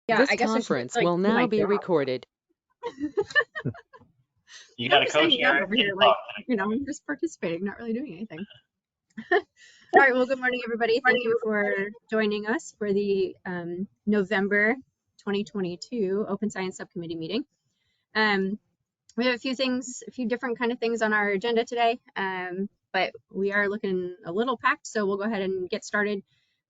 Yeah, This I guess conference like, will now be recorded. You got I'm a just coach hanging out here. over here, like, I'm just participating, not really doing anything. All right, well, good morning, everybody. Thank you for joining us for the November 2022 Open Science Subcommittee meeting. We have a few different kind of things on our agenda today, but we are looking a little packed, so we'll go ahead and get started.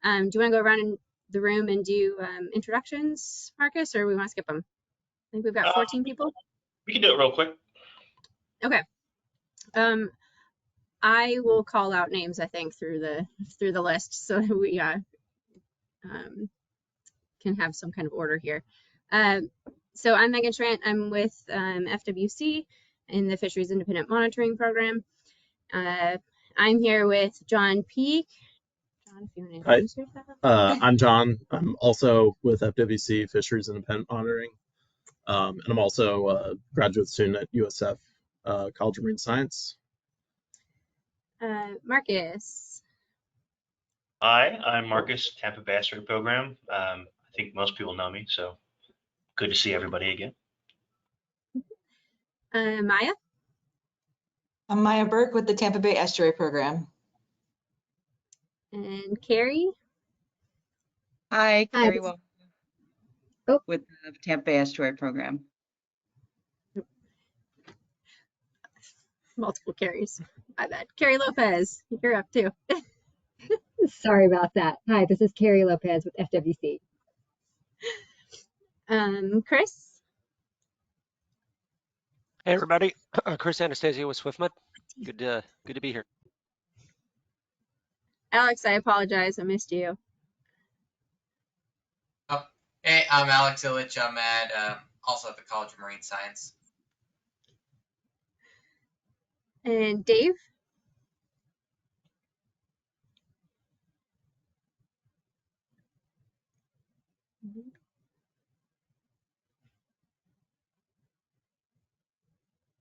Do you want to go around in the room and do introductions, Marcus, or we want to skip them? I think we've got 14 people. We can do it real quick. Okay. I will call out names, I think, through the list, so that we can have some kind of order here. So I'm Megan Trent. I'm with FWC in the Fisheries Independent Monitoring Program. I'm here with John Peak. John, if you want to introduce yourself. I'm John. I'm also with FWC Fisheries Independent Monitoring, and I'm also a graduate student at USF College of Marine Science. Marcus. Hi, I'm Marcus, Tampa Bay Estuary Program. I think most people know me, so good to see everybody again. Maya. I'm Maya Burke with the Tampa Bay Estuary Program. And Carrie. Hi, Carrie Well Oh. with the Tampa Bay Estuary Program. Multiple Carries. My bad. Carrie Lopez, you're up too. Sorry about that. Hi, this is Carrie Lopez with FWC. Chris. Hey everybody, Chris Anastasio with SwiftMed. Good to be here. Alex, I apologize, I missed you. Oh, hey, I'm Alex Illich. I'm at also at the College of Marine Science. And Dave.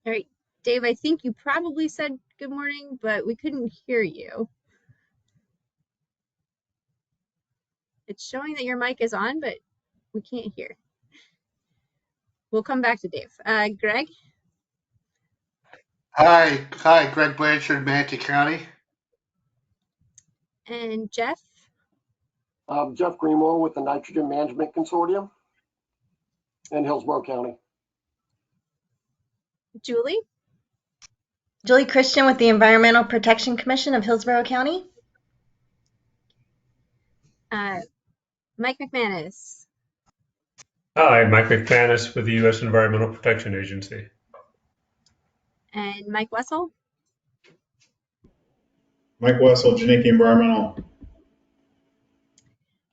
All right, Dave, I think you probably said good morning, but we couldn't hear you. It's showing that your mic is on, but we can't hear. We'll come back to Dave. Greg? Hi, Greg Blanchard, Manatee County. And Jeff? Jeff Greenwell with the Nitrogen Management Consortium in Hillsborough County. Julie? Julie Christian with the Environmental Protection Commission of Hillsborough County. Mike McManus. Hi, Mike McManus with the U.S. Environmental Protection Agency. And Mike Wessel. Mike Wessel, Janiki Environmental.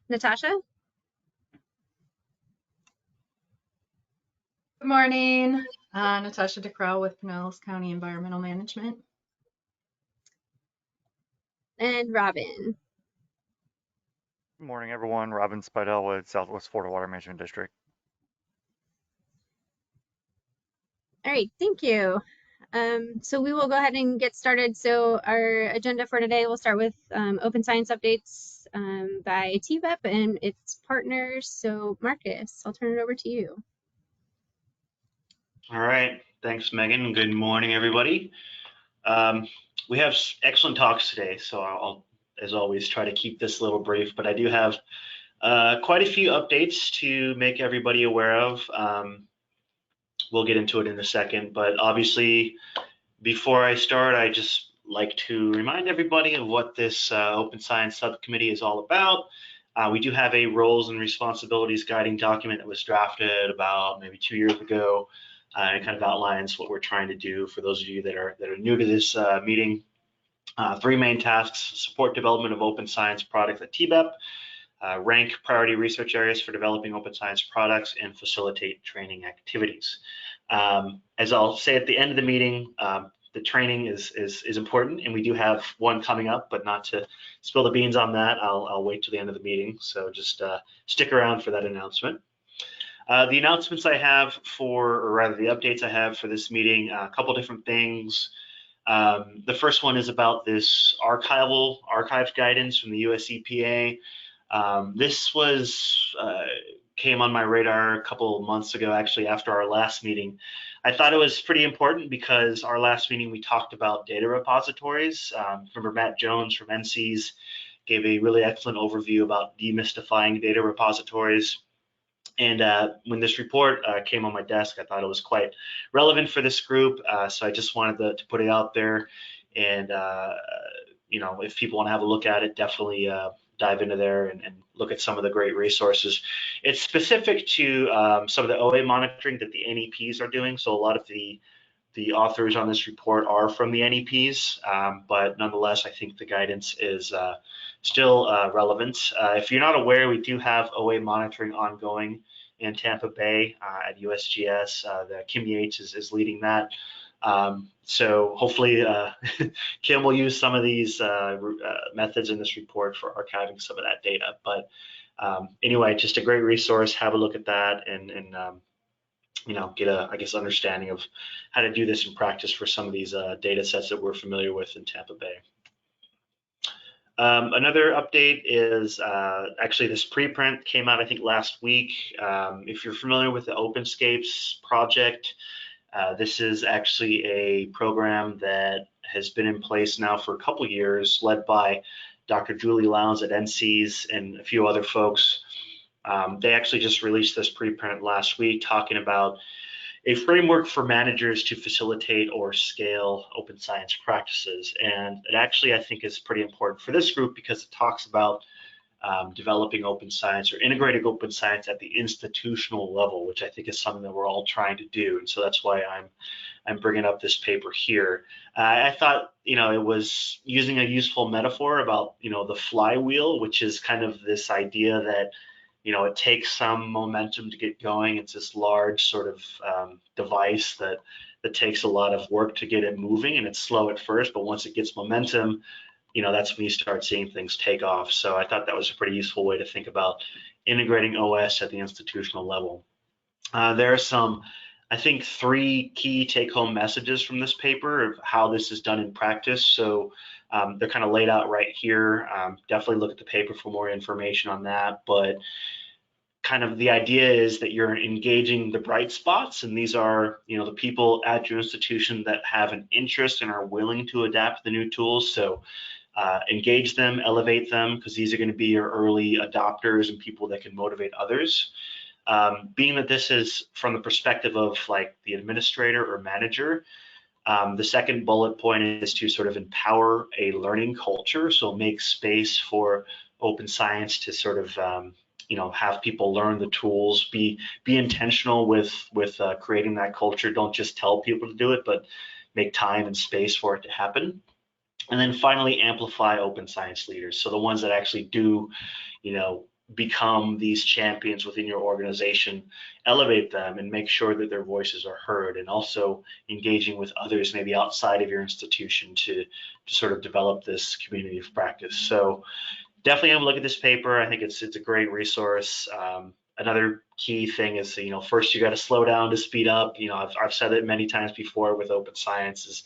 Natasha. Good morning, Natasha DeCrowell with Pinellas County Environmental Management. And Robin. Good morning, everyone. Robin Spidell with Southwest Florida Water Management District. All right, thank you. So we will go ahead and get started. So our agenda for today, we'll start with open science updates by TVEP and its partners. So Marcus, I'll turn it over to you. All right, thanks, Megan. Good morning, everybody. We have excellent talks today, so I'll, as always, try to keep this a little brief, but I do have quite a few updates to make everybody aware of. We'll get into it in a second, but obviously, before I start, I just like to remind everybody of what this Open Science Subcommittee is all about. We do have a roles and responsibilities guiding document that was drafted about maybe 2 years ago. It kind of outlines what we're trying to do for those of you that are new to this meeting. 3 main tasks: support development of open science products at TBEP, rank priority research areas for developing open science products, and facilitate training activities. As I'll say at the end of the meeting, the training is important, and we do have one coming up, but not to spill the beans on that, I'll wait till the end of the meeting, so just stick around for that announcement. The announcements I have or rather the updates I have for this meeting, a couple different things. The first one is about this archives guidance from the US EPA. This was came on my radar a couple of months ago, actually after our last meeting. I thought it was pretty important because our last meeting we talked about data repositories. Remember Matt Jones from NCs gave a really excellent overview about demystifying data repositories. And when this report came on my desk, I thought it was quite relevant for this group. So I just wanted to put it out there. And, you know, if people want to have a look at it, definitely dive into there and look at some of the great resources. It's specific to some of the OA monitoring that the NEPs are doing. So a lot of the authors on this report are from the NEPs, but nonetheless, I think the guidance is still relevant. If you're not aware, we do have OA monitoring ongoing in Tampa Bay at USGS. Kim Yates is leading that. So hopefully Kim will use some of these methods in this report for archiving some of that data. But anyway, just a great resource. Have a look at that and you know, get a, I guess, understanding of how to do this in practice for some of these data sets that we're familiar with in Tampa Bay. Another update is actually this preprint came out, I think, last week. If you're familiar with the OpenScapes project, this is actually a program that has been in place now for a couple years, led by Dr. Julie Lowndes at NCs and a few other folks. They actually just released this preprint last week talking about a framework for managers to facilitate or scale open science practices. And it actually, I think, is pretty important for this group because it talks about developing open science or integrating open science at the institutional level, which I think is something that we're all trying to do. And so that's why I'm bringing up this paper here. I thought, you know, it was using a useful metaphor about, you know, the flywheel, which is kind of this idea that, you know, it takes some momentum to get going. It's this large sort of device that takes a lot of work to get it moving, and it's slow at first, but once it gets momentum, you know, that's when you start seeing things take off. So I thought that was a pretty useful way to think about integrating OS at the institutional level. There are some, I think, 3 key take-home messages from this paper of how this is done in practice. So they're kind of laid out right here. Definitely look at the paper for more information on that. But kind of the idea is that you're engaging the bright spots, and these are, you know, the people at your institution that have an interest and are willing to adapt the new tools. So engage them, elevate them, because these are going to be your early adopters and people that can motivate others. Being that this is from the perspective of like the administrator or manager, the second bullet point is to sort of empower a learning culture. So make space for open science to sort of, you know, have people learn the tools, be intentional with creating that culture. Don't just tell people to do it, but make time and space for it to happen. And then finally, amplify open science leaders. So the ones that actually do, you know, become these champions within your organization, elevate them and make sure that their voices are heard, and also engaging with others maybe outside of your institution to sort of develop this community of practice. So definitely have a look at this paper. I think it's a great resource. Another key thing is, you know, first you got to slow down to speed up. You know, I've said it many times before with open science is,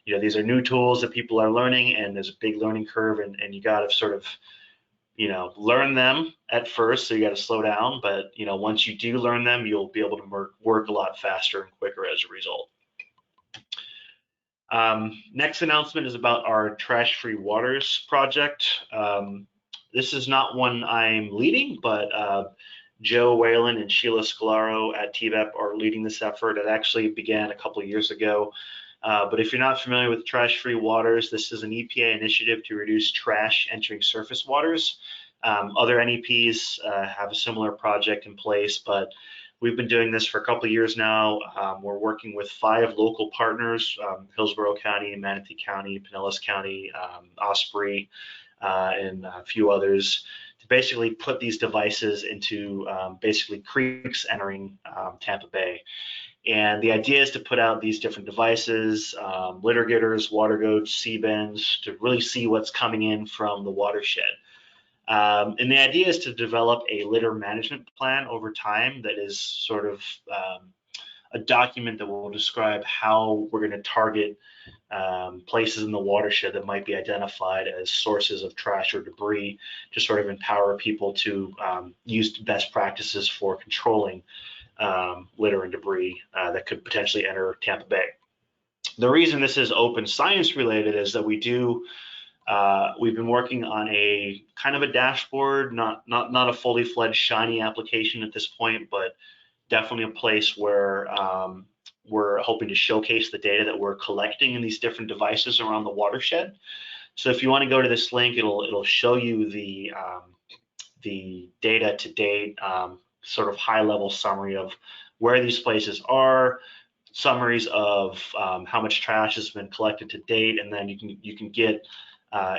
you know, these are new tools that people are learning, and there's a big learning curve, and you got to sort of, you know, learn them at first, so you got to slow down. But, you know, once you do learn them, you'll be able to work a lot faster and quicker as a result. Next announcement is about our Trash-Free Waters project. This is not one I'm leading, but Joe Whalen and Sheila Scalaro at TBEP are leading this effort. It actually began a couple of years ago. But if you're not familiar with Trash-Free Waters, this is an EPA initiative to reduce trash entering surface waters. Other NEPs have a similar project in place, but we've been doing this for a couple of years now. We're working with 5 local partners, Hillsborough County, Manatee County, Pinellas County, Osprey, and a few others, to basically put these devices into basically creeks entering Tampa Bay. And the idea is to put out these different devices, litter getters, water goats, sea bends, to really see what's coming in from the watershed. And the idea is to develop a litter management plan over time that is sort of a document that will describe how we're going to target places in the watershed that might be identified as sources of trash or debris to sort of empower people to use best practices for controlling litter and debris that could potentially enter Tampa Bay. The reason this is open science related is that we've been working on a kind of a dashboard, not a fully fledged shiny application at this point, but definitely a place where we're hoping to showcase the data that we're collecting in these different devices around the watershed. So if you want to go to this link, it'll show you the data to date, sort of high level summary of where these places are, summaries of how much trash has been collected to date, and then you can get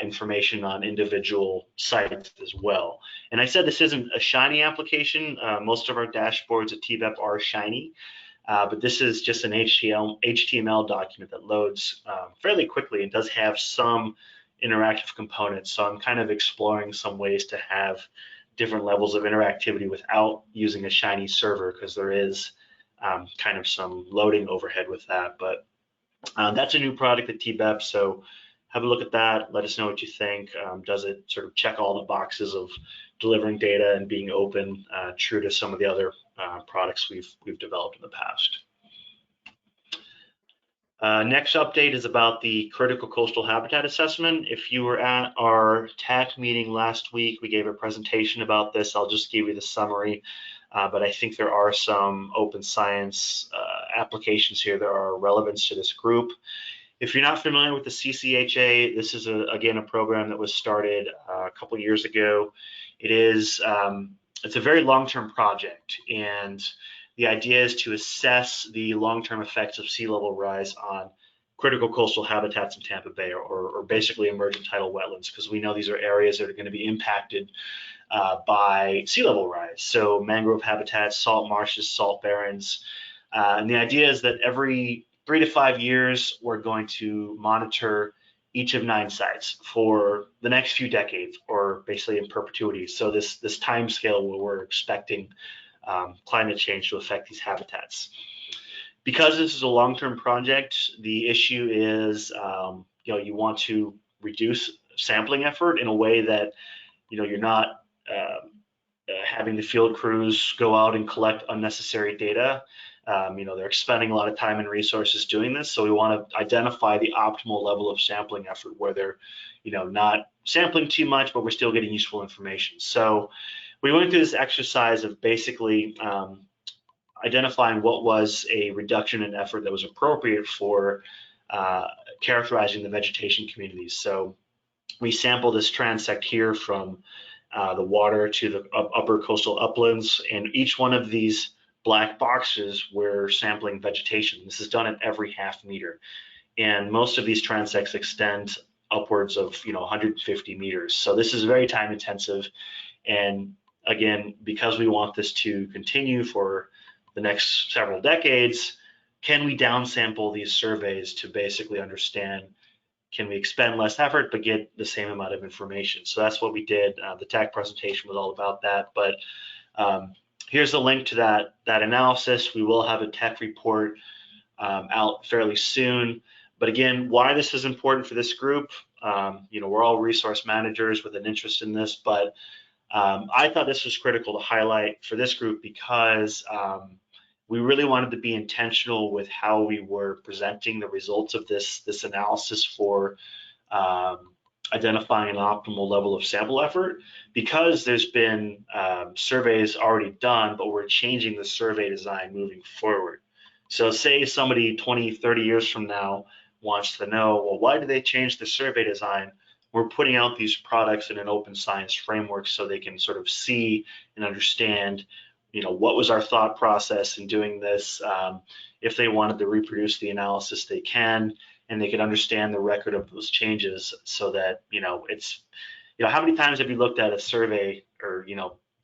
information on individual sites as well. And I said this isn't a shiny application. Most of our dashboards at TBEP are shiny, but this is just an HTML document that loads fairly quickly and does have some interactive components. So I'm kind of exploring some ways to have different levels of interactivity without using a shiny server, because there is kind of some loading overhead with that. But that's a new product at TBEP, so have a look at that. Let us know what you think. Does it sort of check all the boxes of delivering data and being open, true to some of the other products we've developed in the past? Next update is about the critical coastal habitat assessment. If you were at our TAC meeting last week, we gave a presentation about this. I'll just give you the summary, but I think there are some open science applications here that are relevant to this group. If you're not familiar with the CCHA, this is again a program that was started a couple years ago. It's a very long-term project, and the idea is to assess the long-term effects of sea level rise on critical coastal habitats in Tampa Bay, or basically emergent tidal wetlands, because we know these are areas that are going to be impacted by sea level rise. So mangrove habitats, salt marshes, salt barrens. And the idea is that every 3 to 5 years, we're going to monitor each of 9 sites for the next few decades, or basically in perpetuity. So this time scale where we're expecting climate change to affect these habitats. Because this is a long-term project, the issue is, you want to reduce sampling effort in a way that, you're not having the field crews go out and collect unnecessary data. They're expending a lot of time and resources doing this, so we want to identify the optimal level of sampling effort where they're, not sampling too much, but we're still getting useful information. So we went through this exercise of basically identifying what was a reduction in effort that was appropriate for characterizing the vegetation communities. So we sampled this transect here from the water to the upper coastal uplands, and each one of these black boxes we're sampling vegetation. This is done at every half meter, and most of these transects extend upwards of 150 meters. So this is very time intensive, and again, because we want this to continue for the next several decades, can we downsample these surveys to basically understand, can we expend less effort but get the same amount of information? So that's what we did. The TAC presentation was all about that, but here's the link to that analysis. We will have a tech report out fairly soon. But again, why this is important for this group, we're all resource managers with an interest in this, but I thought this was critical to highlight for this group because we really wanted to be intentional with how we were presenting the results of this analysis for identifying an optimal level of sample effort, because there's been surveys already done, but we're changing the survey design moving forward. So say somebody 20, 30 years from now wants to know, well, why did they change the survey design? We're putting out these products in an open science framework so they can sort of see and understand, what was our thought process in doing this. If they wanted to reproduce the analysis, they can, and they can understand the record of those changes so that, it's, how many times have you looked at a survey or,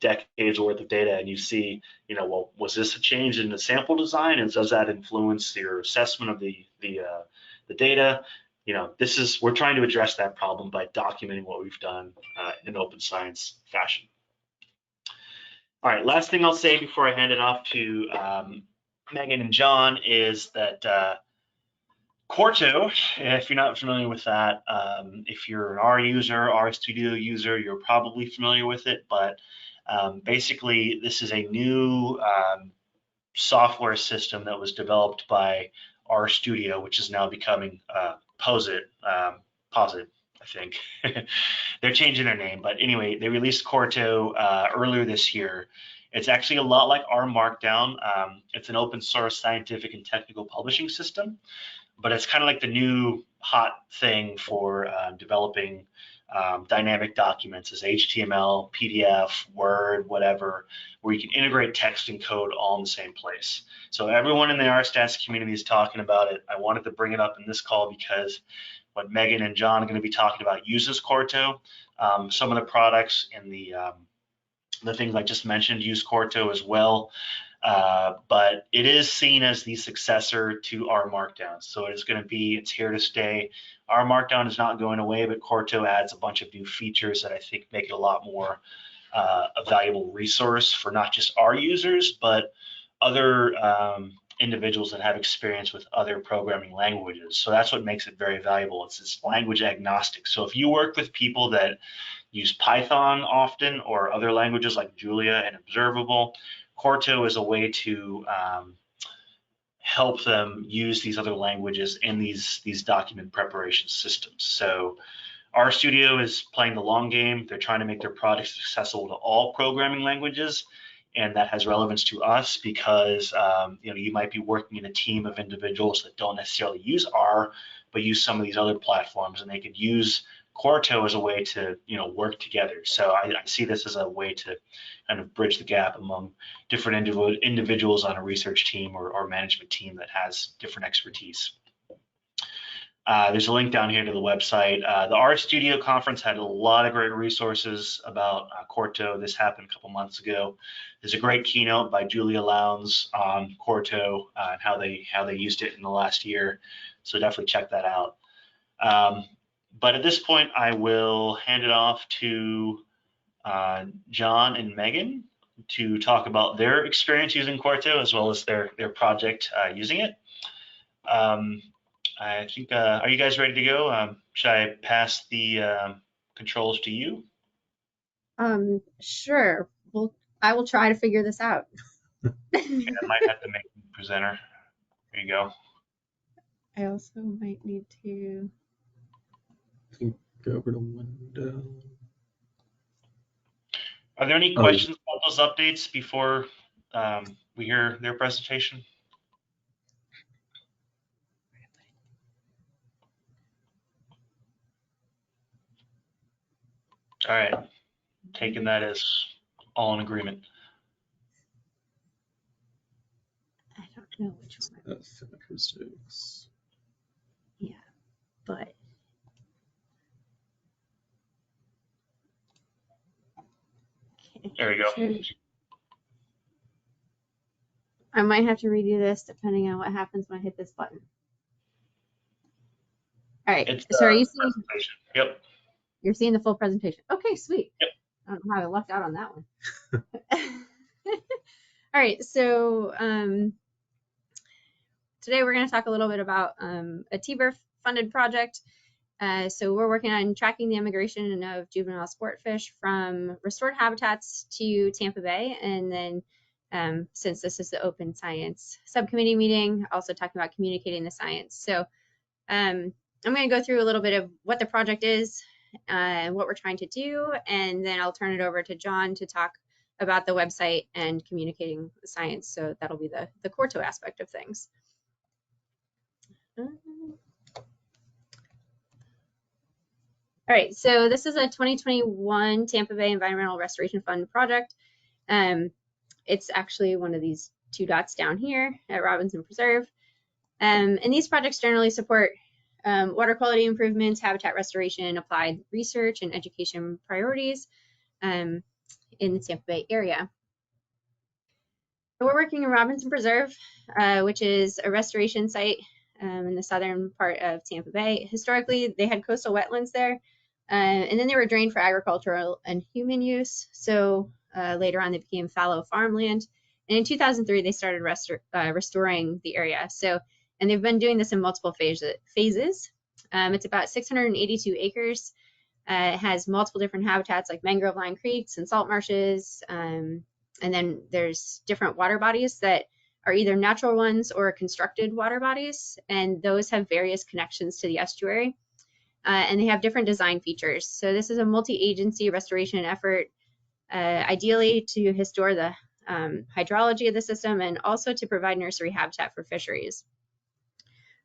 decades worth of data and you see, well, was this a change in the sample design, and does that influence your assessment of the data? We're trying to address that problem by documenting what we've done in open science fashion. All right, last thing I'll say before I hand it off to Megan and John, is that Quarto, if you're not familiar with that, if you're an R user, R Studio user, you're probably familiar with it. But basically, this is a new software system that was developed by R Studio, which is now becoming Posit, I think. They're changing their name, but anyway, they released Quarto earlier this year. It's actually a lot like R Markdown. It's an open source scientific and technical publishing system, but it's kind of like the new hot thing for developing dynamic documents as HTML, PDF, Word, whatever, where you can integrate text and code all in the same place. So everyone in the RStats community is talking about it. I wanted to bring it up in this call because what Megan and John are going to be talking about uses Quarto. Some of the products in the things I just mentioned use Quarto as well. But it is seen as the successor to R Markdown. So it's here to stay. R Markdown is not going away, but Quarto adds a bunch of new features that I think make it a lot more a valuable resource for not just our users, but other individuals that have experience with other programming languages. So that's what makes it very valuable. It's language agnostic. So if you work with people that use Python often or other languages like Julia and Observable, Quarto is a way to help them use these other languages in these document preparation systems. So RStudio is playing the long game. They're trying to make their products accessible to all programming languages, and that has relevance to us because you might be working in a team of individuals that don't necessarily use R, but use some of these other platforms, and they could use Quarto as a way to work together. So I see this as a way to kind of bridge the gap among different individuals on a research team or management team that has different expertise. There's a link down here to the website. The RStudio conference had a lot of great resources about Quarto. This happened a couple months ago. There's a great keynote by Julia Lowndes on Quarto and how they used it in the last year. So definitely check that out. But at this point, I will hand it off to John and Megan to talk about their experience using Quarto as well as their project using it. I think, are you guys ready to go? Should I pass the controls to you? Sure. Well, I will try to figure this out. I might have to make you presenter. There you go. I also might need to go over to window. Are there any questions about those updates before we hear their presentation? All right, taking that as all in agreement. I don't know which one. Characteristics. Yeah, but there we go. I might have to redo this depending on what happens when I hit this button. All right. So are you seeing? Yep. You're seeing the full presentation. Okay, sweet. Yep. I don't know how I lucked out on that one. All right. So today we're going to talk a little bit about a TBER funded project. So we're working on tracking the immigration of juvenile sportfish from restored habitats to Tampa Bay. And then since this is the open science subcommittee meeting, also talking about communicating the science. So I'm going to go through a little bit of what the project is, what we're trying to do, and then I'll turn it over to John to talk about the website and communicating the science. So that'll be the Quarto aspect of things. All right, so this is a 2021 Tampa Bay Environmental Restoration Fund project. It's actually one of these two dots down here at Robinson Preserve. And these projects generally support water quality improvements, habitat restoration, applied research, and education priorities in the Tampa Bay area. So we're working in Robinson Preserve, which is a restoration site in the southern part of Tampa Bay. Historically, they had coastal wetlands there, and then they were drained for agricultural and human use. So later on, they became fallow farmland, And in 2003, they started restoring the area. And they've been doing this in multiple phases. It's about 682 acres. It has multiple different habitats like mangrove lined creeks and salt marshes. And then there's different water bodies that are either natural ones or constructed water bodies. And those have various connections to the estuary. And they have different design features. So this is a multi-agency restoration effort, ideally to restore the hydrology of the system and also to provide nursery habitat for fisheries.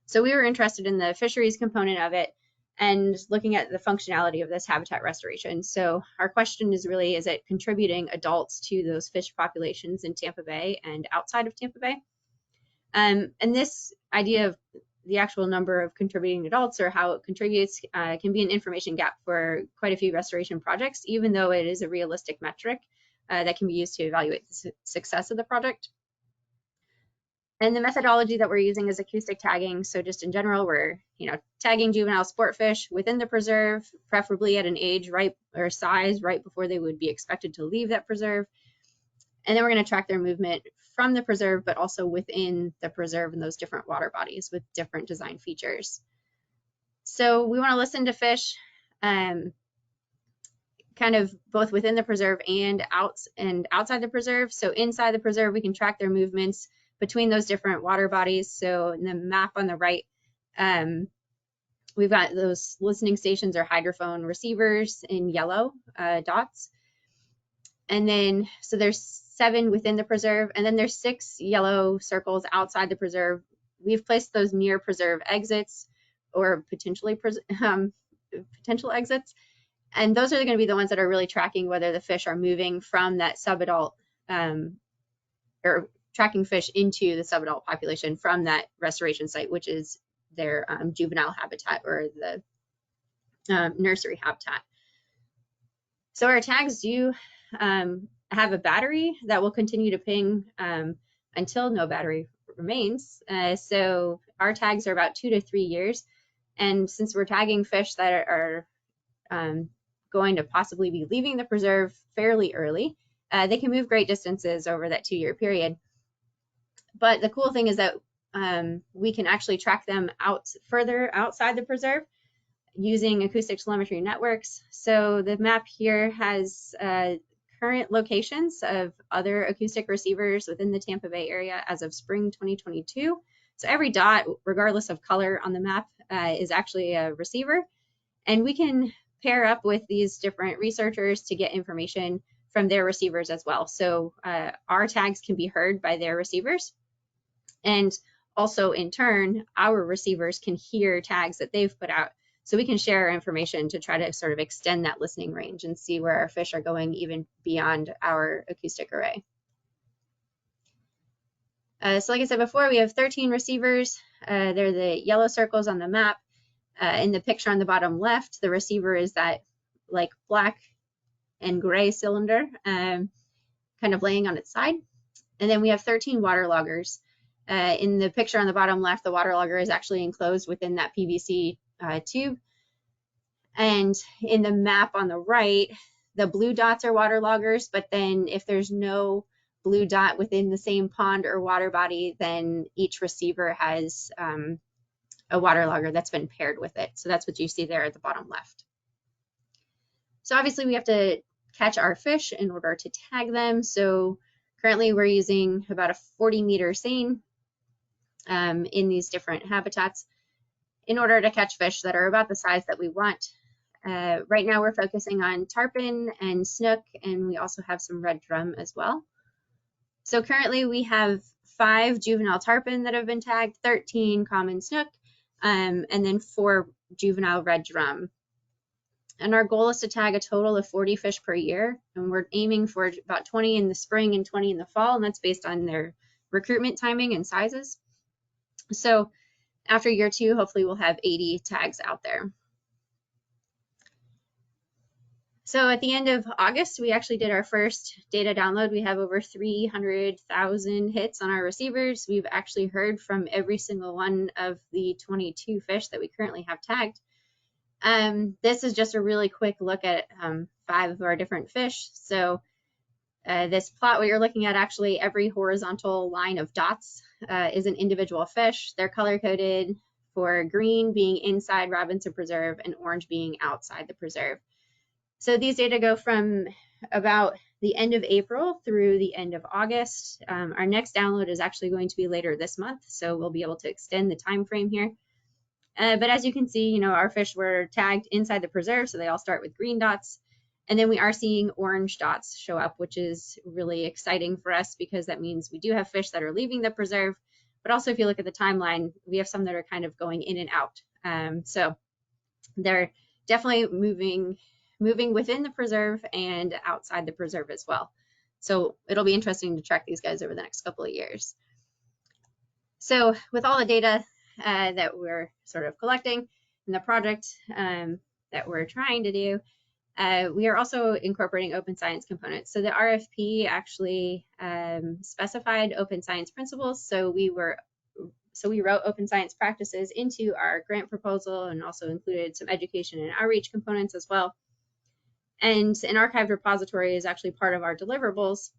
So we were interested in the fisheries component of it and looking at the functionality of this habitat restoration. So our question is really, is it contributing adults to those fish populations in Tampa Bay and outside of Tampa Bay? And this idea of the actual number of contributing adults or how it contributes can be an information gap for quite a few restoration projects, even though it is a realistic metric that can be used to evaluate the success of the project. And the methodology that we're using is acoustic tagging. So just in general, we're tagging juvenile sport fish within the preserve, preferably at an age or size right before they would be expected to leave that preserve. And then we're going to track their movement from the preserve, but also within the preserve in those different water bodies with different design features. So we want to listen to fish kind of both within the preserve and outside the preserve. So inside the preserve, we can track their movements between those different water bodies. So in the map on the right, we've got those listening stations or hydrophone receivers in yellow dots. And then, so there's 7 within the preserve, and then there's 6 yellow circles outside the preserve. We've placed those near preserve exits or potential exits. And those are going to be the ones that are really tracking whether the fish are moving from that subadult or tracking fish into the subadult population from that restoration site, which is their juvenile habitat or the nursery habitat. So our tags do have a battery that will continue to ping until no battery remains. So our tags are about 2 to 3 years. And since we're tagging fish that are going to possibly be leaving the preserve fairly early, they can move great distances over that 2-year period. But the cool thing is that we can actually track them further outside the preserve using acoustic telemetry networks. So the map here has current locations of other acoustic receivers within the Tampa Bay area as of spring 2022. So every dot, regardless of color on the map, is actually a receiver. And we can pair up with these different researchers to get information from their receivers as well. So our tags can be heard by their receivers. And also in turn, our receivers can hear tags that they've put out. So we can share information to try to sort of extend that listening range and see where our fish are going even beyond our acoustic array. So like I said before, we have 13 receivers. They're the yellow circles on the map. In the picture on the bottom left, the receiver is that like black and gray cylinder kind of laying on its side. And then we have 13 water loggers. In the picture on the bottom left, the water logger is actually enclosed within that PVC tube. And in the map on the right, the blue dots are water loggers, but then if there's no blue dot within the same pond or water body, then each receiver has a water logger that's been paired with it. So that's what you see there at the bottom left. So obviously we have to catch our fish in order to tag them. So currently we're using about a 40-meter seine in these different habitats in order to catch fish that are about the size that we want. Right now we're focusing on tarpon and snook, and we also have some red drum as well. So currently we have 5 juvenile tarpon that have been tagged, 13 common snook, and then 4 juvenile red drum. And our goal is to tag a total of 40 fish per year, and we're aiming for about 20 in the spring and 20 in the fall, and that's based on their recruitment timing and sizes. So after year 2, hopefully we'll have 80 tags out there. So at the end of August, we actually did our first data download. We have over 300,000 hits on our receivers. We've actually heard from every single one of the 22 fish that we currently have tagged. This is just a really quick look at 5 of our different fish. So This plot, what you're looking at, actually every horizontal line of dots is an individual fish. They're color coded for green being inside Robinson Preserve and orange being outside the preserve. So these data go from about the end of April through the end of August. Our next download is actually going to be later this month, so we'll be able to extend the time frame here. But as you can see, you know, our fish were tagged inside the preserve, so they all start with green dots. And then we are seeing orange dots show up, which is really exciting for us because that means we do have fish that are leaving the preserve. But also, if you look at the timeline, we have some that are kind of going in and out. So they're definitely moving within the preserve and outside the preserve as well. So it'll be interesting to track these guys over the next couple of years. So with all the data that we're sort of collecting in the project that we're trying to do, we are also incorporating open science components. So the RFP actually specified open science principles. So we wrote open science practices into our grant proposal and also included some education and outreach components as well. And an archived repository is actually part of our deliverables.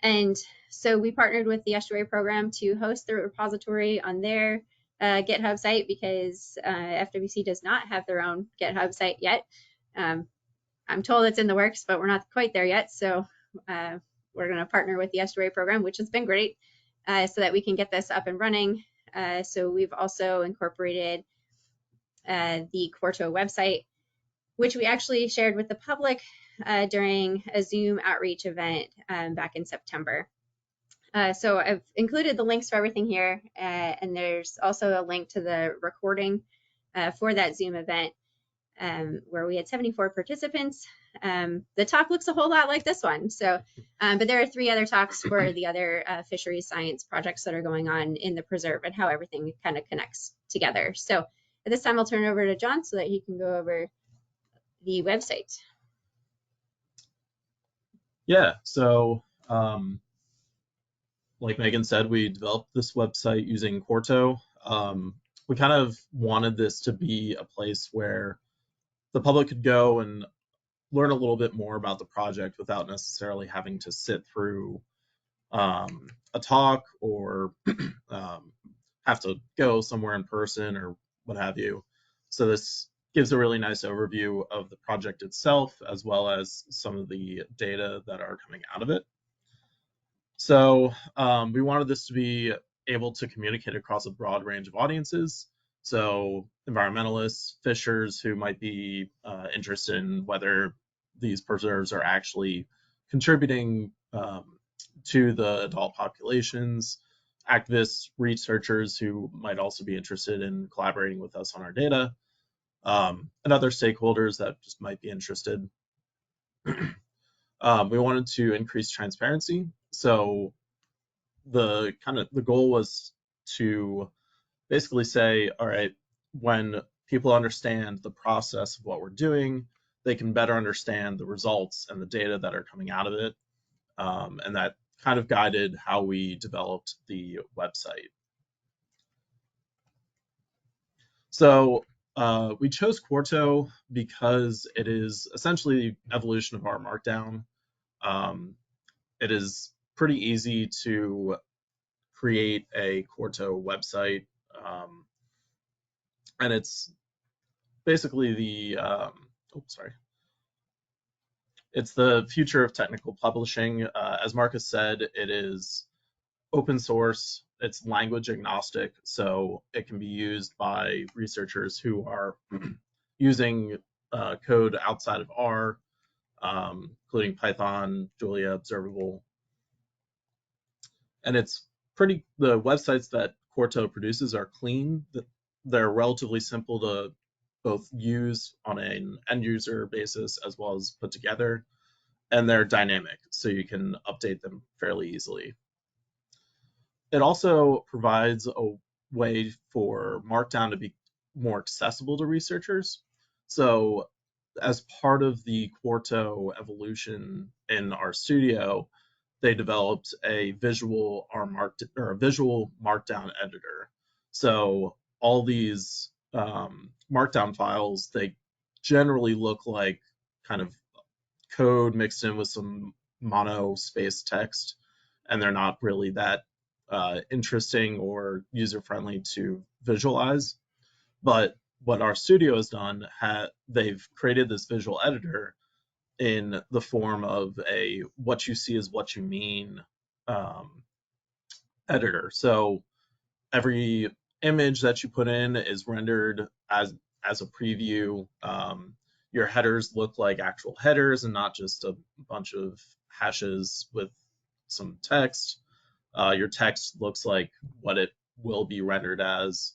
And so we partnered with the Estuary program to host the repository on their GitHub site because FWC does not have their own GitHub site yet. I'm told it's in the works, but we're not quite there yet. So we're going to partner with the Estuary program, which has been great, so that we can get this up and running. So we've also incorporated the Quarto website, which we actually shared with the public during a Zoom outreach event back in September. So I've included the links for everything here, and there's also a link to the recording for that Zoom event where we had 74 participants. The talk looks a whole lot like this one. So, but there are 3 other talks for the other fisheries science projects that are going on in the preserve and how everything kind of connects together. So at this time, I'll turn it over to John so that he can go over the website. Yeah, so like Megan said, we developed this website using Quarto. We kind of wanted this to be a place where the public could go and learn a little bit more about the project without necessarily having to sit through a talk or have to go somewhere in person or what have you. So this gives a really nice overview of the project itself, as well as some of the data that are coming out of it. So we wanted this to be able to communicate across a broad range of audiences. So environmentalists, fishers who might be interested in whether these preserves are actually contributing to the adult populations, activists, researchers who might also be interested in collaborating with us on our data, and other stakeholders that just might be interested. We wanted to increase transparency. So the goal was to basically say, all right, when people understand the process of what we're doing, they can better understand the results and the data that are coming out of it. And that kind of guided how we developed the website. So we chose Quarto because it is essentially the evolution of our Markdown. It is pretty easy to create a Quarto website, and it's basically the it's the future of technical publishing. As Marcus said, it is open source, it's language agnostic, so it can be used by researchers who are using code outside of R, including Python, Julia, Observable. And it's the websites that Quarto produces are clean. They're relatively simple to both use on an end user basis as well as put together, and they're dynamic, so you can update them fairly easily. It also provides a way for Markdown to be more accessible to researchers. So as part of the Quarto evolution in our studio, they developed a visual Markdown editor. So all these Markdown files, they generally look like kind of code mixed in with some mono-space text, and they're not really that interesting or user-friendly to visualize. But what our studio has done, they've created this visual editor in the form of a what you see is what you mean editor. So every image that you put in is rendered as a preview. Your headers look like actual headers and not just a bunch of hashes with some text. Your text looks like what it will be rendered as.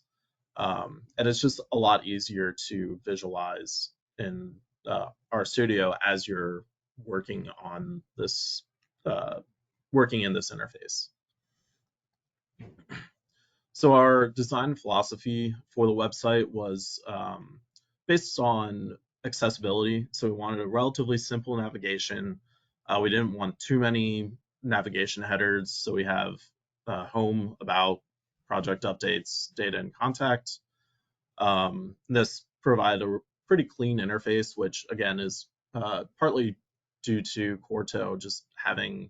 And it's just a lot easier to visualize in our studio as you're working on this, working in this interface. So our design philosophy for the website was based on accessibility. So we wanted a relatively simple navigation. We didn't want too many navigation headers. So we have home, about, project updates, data, and contact. This provided a pretty clean interface, which again is partly due to Quarto just having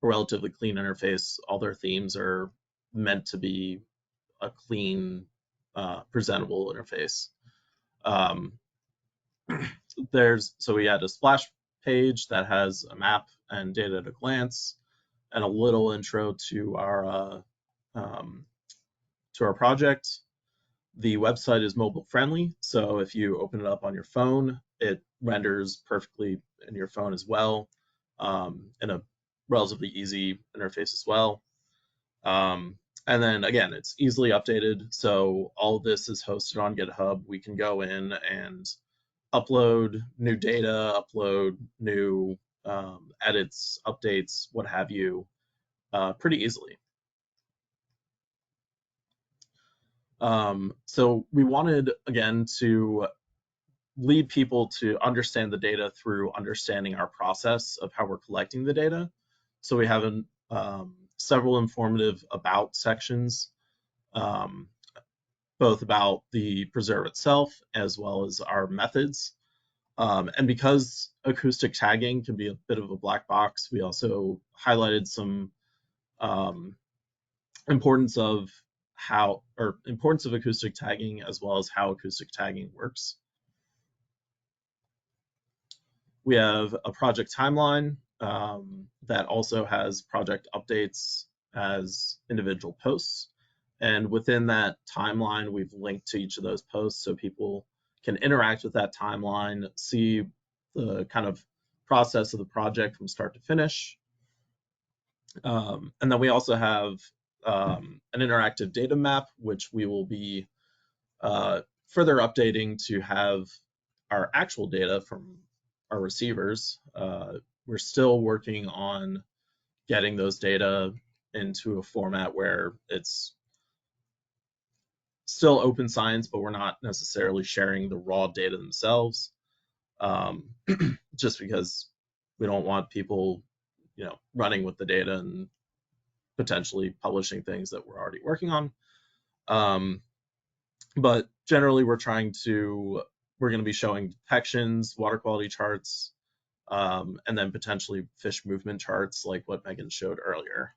a relatively clean interface. All their themes are meant to be a clean, presentable interface. So we had a splash page that has a map and data at a glance, and a little intro to our project. The website is mobile friendly, so if you open it up on your phone, it renders perfectly in your phone as well, in a relatively easy interface as well. And then again, it's easily updated. So all of this is hosted on GitHub. We can go in and upload new data, upload new edits, updates, what have you, pretty easily. So we wanted, again, to lead people to understand the data through understanding our process of how we're collecting the data. So we have several informative about sections, both about the preserve itself as well as our methods. And because acoustic tagging can be a bit of a black box, we also highlighted some importance of acoustic tagging as well as how acoustic tagging works. We have a project timeline that also has project updates as individual posts. And within that timeline, we've linked to each of those posts so people can interact with that timeline, see the kind of process of the project from start to finish. And then we also have an interactive data map, which we will be further updating to have our actual data from our receivers. We're still working on getting those data into a format where it's still open science, but we're not necessarily sharing the raw data themselves, just because we don't want people, running with the data and potentially publishing things that we're already working on. But generally, we're going to be showing detections, water quality charts, and then potentially fish movement charts like what Megan showed earlier.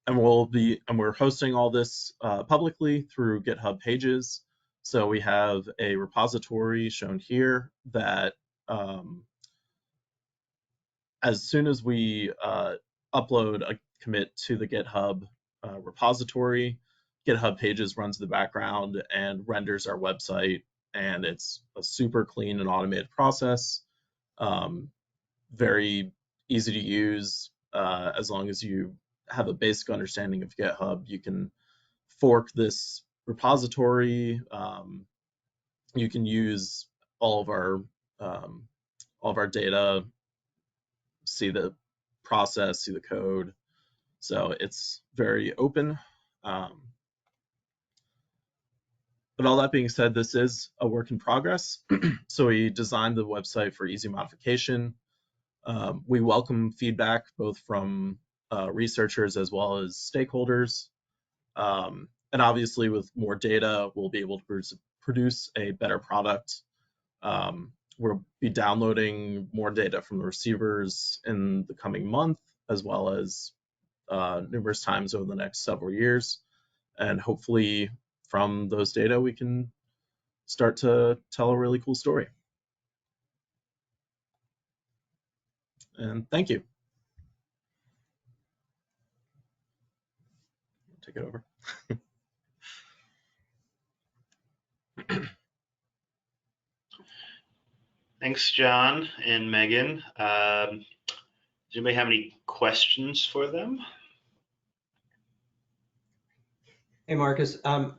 And we're hosting all this publicly through GitHub pages. So we have a repository shown here that as soon as we upload a commit to the GitHub repository, GitHub pages runs in the background and renders our website, and it's a super clean and automated process. Very easy to use. As long as you have a basic understanding of GitHub, you can fork this repository. You can use all of our data, see the process, see the code. So it's very open. But all that being said, this is a work in progress. So we designed the website for easy modification. We welcome feedback both from researchers as well as stakeholders. And obviously with more data, we'll be able to produce a better product. we'll be downloading more data from the receivers in the coming month, as well as numerous times over the next several years. And hopefully from those data, we can start to tell a really cool story. And thank you. Take it over. Thanks, John and Megan. Does anybody have any questions for them? Hey, Marcus. I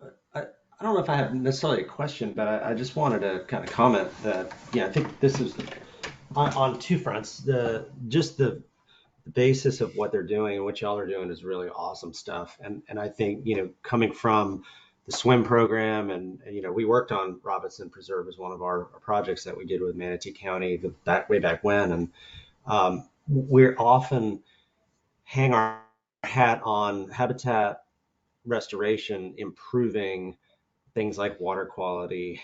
don't know if I have necessarily a question, but I just wanted to kind of comment that, I think this is on two fronts. Just the basis of what they're doing and what y'all are doing is really awesome stuff. And I think, coming from the swim program and we worked on Robinson Preserve as one of our projects that we did with Manatee County way back when. And we're often hang our hat on habitat restoration, improving things like water quality,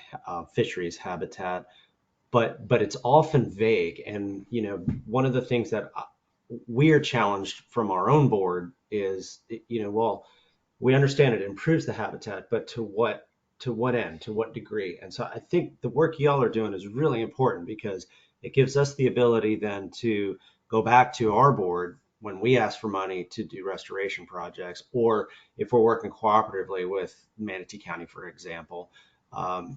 fisheries habitat, but it's often vague. And one of the things that we are challenged from our own board is, well, we understand it improves the habitat, but to what end, to what degree? And so I think the work y'all are doing is really important because it gives us the ability then to go back to our board when we ask for money to do restoration projects, or if we're working cooperatively with Manatee County, for example,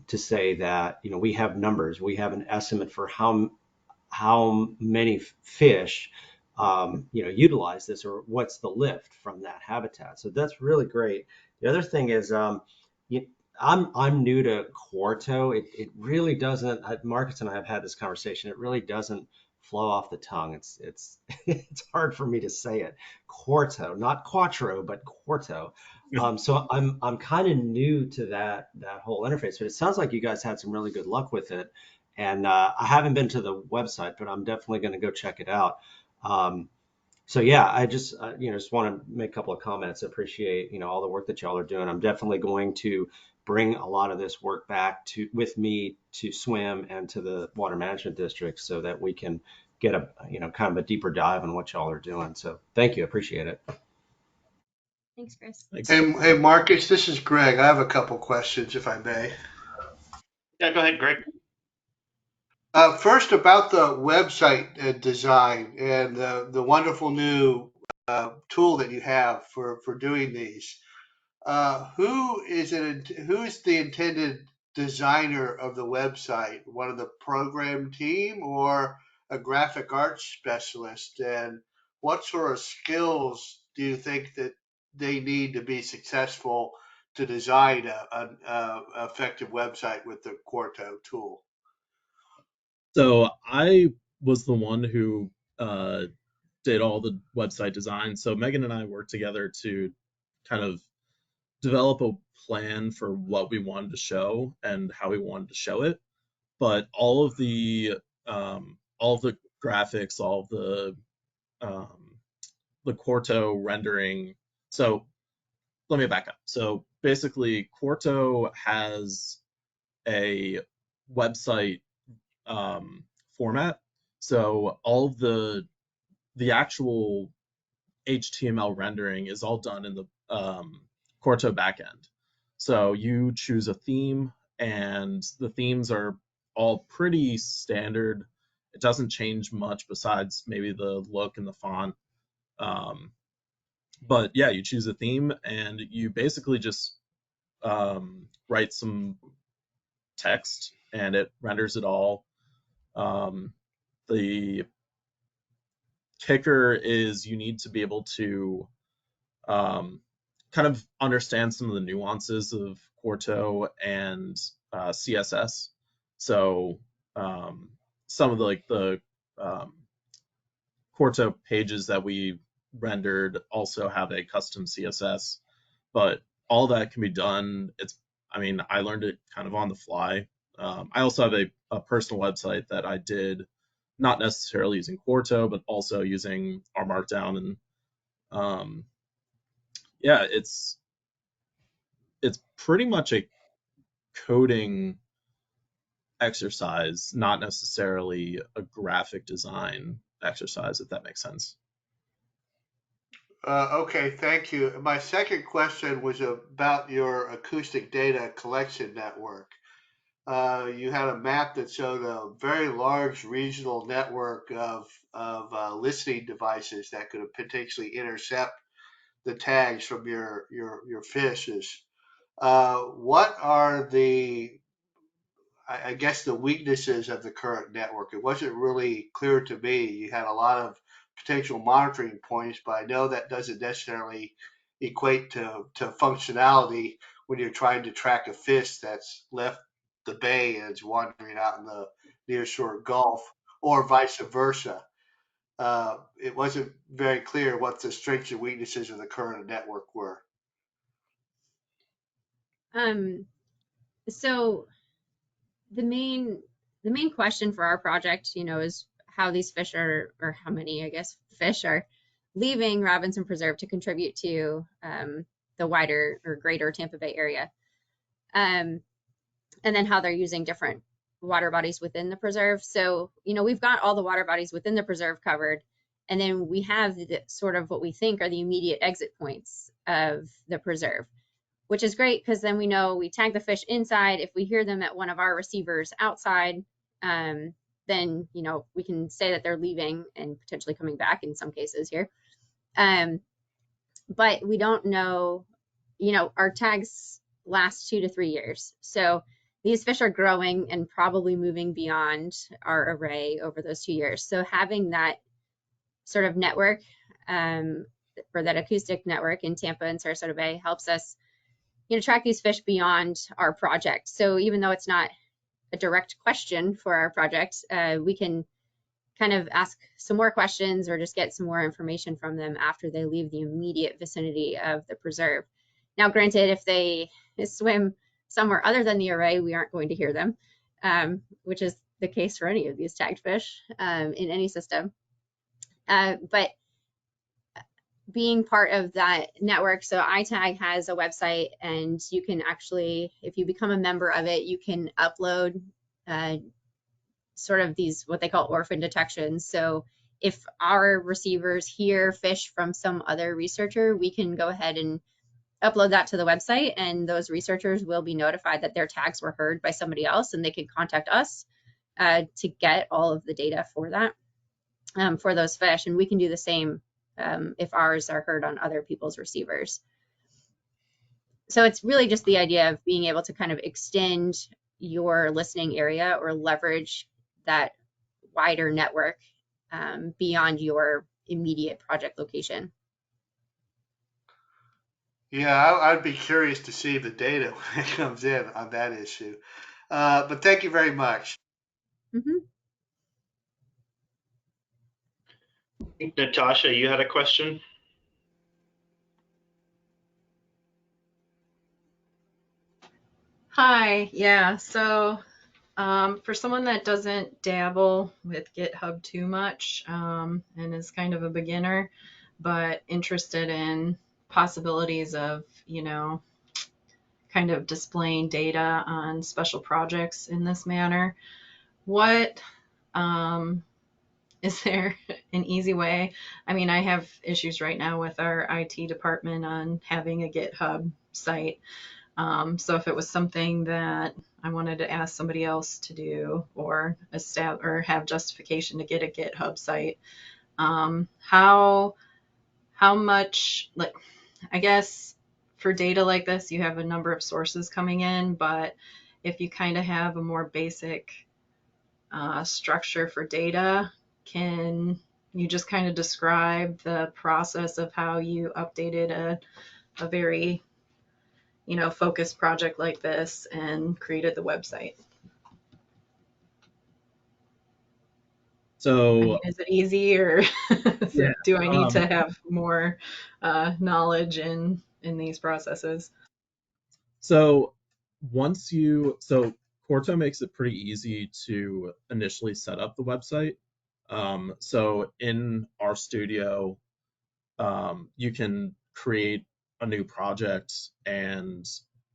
to say that, we have numbers, we have an estimate for how many fish utilize this, or what's the lift from that habitat. So that's really great. The other thing is, I'm new to Quarto. It really doesn't. Marcus and I have had this conversation. It really doesn't flow off the tongue. It's it's hard for me to say it. Quarto, not Quattro, but Quarto. So I'm kind of new to that whole interface. But it sounds like you guys had some really good luck with it. And I haven't been to the website, but I'm definitely going to go check it out. So yeah, I just just want to make a couple of comments. Appreciate all the work that y'all are doing. I'm definitely going to bring a lot of this work back with me to swim and to the water management district so that we can get a kind of a deeper dive on what y'all are doing. So thank you, appreciate it. Thanks, Chris. Thanks. Hey, Marcus, this is Greg. I have a couple questions, if I may. Yeah, go ahead, Greg. First, about the website design and the wonderful new tool that you have for doing these. Who is the intended designer of the website? One of the program team or a graphic arts specialist? And what sort of skills do you think that they need to be successful to design an effective website with the Quarto tool? So I was the one who did all the website design. So Megan and I worked together to kind of develop a plan for what we wanted to show and how we wanted to show it. But all of the graphics, all of the Quarto rendering. So let me back up. So basically, Quarto has a website format. So all of the actual HTML rendering is all done in the Quarto backend. So you choose a theme, and the themes are all pretty standard. It doesn't change much besides maybe the look and the font. But yeah, you choose a theme, and you basically just write some text, and it renders it all. The kicker is you need to be able to kind of understand some of the nuances of Quarto and CSS. So some of the Quarto pages that we rendered also have a custom CSS, but all that can be done. I learned it kind of on the fly. I also have a personal website that I did not necessarily using Quarto, but also using R Markdown. And yeah, it's pretty much a coding exercise, not necessarily a graphic design exercise, if that makes sense. Okay, thank you. My second question was about your acoustic data collection network. You had a map that showed a very large regional network of listening devices that could potentially intercept the tags from your fishes. What are I guess the weaknesses of the current network? It wasn't really clear to me. You had a lot of potential monitoring points, but I know that doesn't necessarily equate to functionality when you're trying to track a fish that's left the bay and is wandering out in the nearshore Gulf, or vice versa. It wasn't very clear what the strengths and weaknesses of the current network were. So the main question for our project, is how these fish are, or how many, I guess, fish are leaving Robinson Preserve to contribute to the wider or greater Tampa Bay area, and then how they're using different water bodies within the preserve. So, we've got all the water bodies within the preserve covered, and then we have the sort of what we think are the immediate exit points of the preserve, which is great because then we know we tag the fish inside. If we hear them at one of our receivers outside, then, we can say that they're leaving and potentially coming back in some cases here. But we don't know, our tags last 2 to 3 years. So these fish are growing and probably moving beyond our array over those 2 years. So having that sort of network, or that acoustic network in Tampa and Sarasota Bay helps us, track these fish beyond our project. So even though it's not a direct question for our project, we can kind of ask some more questions or just get some more information from them after they leave the immediate vicinity of the preserve. Now, granted, if they swim somewhere other than the array, we aren't going to hear them, which is the case for any of these tagged fish in any system. But being part of that network, so iTag has a website, and you can actually, if you become a member of it, you can upload sort of these, what they call orphan detections. So if our receivers hear fish from some other researcher, we can go ahead and upload that to the website, and those researchers will be notified that their tags were heard by somebody else, and they can contact us to get all of the data for that, for those fish. And we can do the same if ours are heard on other people's receivers. So it's really just the idea of being able to kind of extend your listening area or leverage that wider network beyond your immediate project location. Yeah, I'd be curious to see the data when it comes in on that issue. But thank you very much. Mm-hmm. Natasha, you had a question? Hi, yeah. So for someone that doesn't dabble with GitHub too much, and is kind of a beginner, but interested in possibilities of, kind of displaying data on special projects in this manner, what is there an easy way? I mean, I have issues right now with our IT department on having a GitHub site. So if it was something that I wanted to ask somebody else to do, or have justification to get a GitHub site, how much, like, I guess for data like this, you have a number of sources coming in, but if you kind of have a more basic structure for data, can you just kind of describe the process of how you updated a very, focused project like this and created the website? So, I mean, is it easy, or yeah, do I need to have more knowledge in these processes? So Corto makes it pretty easy to initially set up the website. So in our studio, you can create a new project and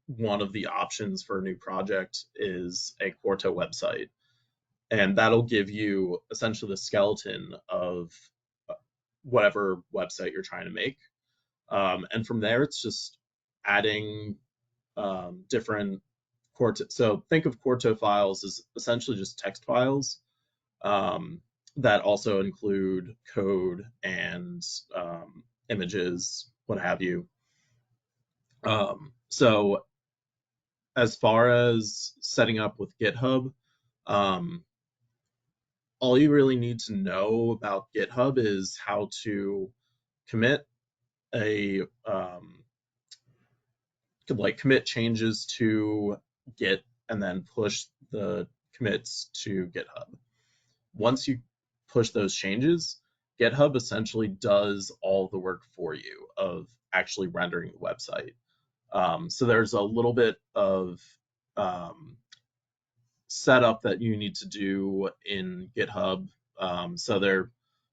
one of the options for a new project is a Quarto website. And that'll give you essentially the skeleton of whatever website you're trying to make. And from there, it's just adding different Quarto. So think of Quarto files as essentially just text files that also include code and images, what have you. So as far as setting up with GitHub, all you really need to know about GitHub is how to commit commit changes to Git and then push the commits to GitHub. Once you push those changes, GitHub essentially does all the work for you of actually rendering the website. So there's a little bit of setup that you need to do in GitHub. So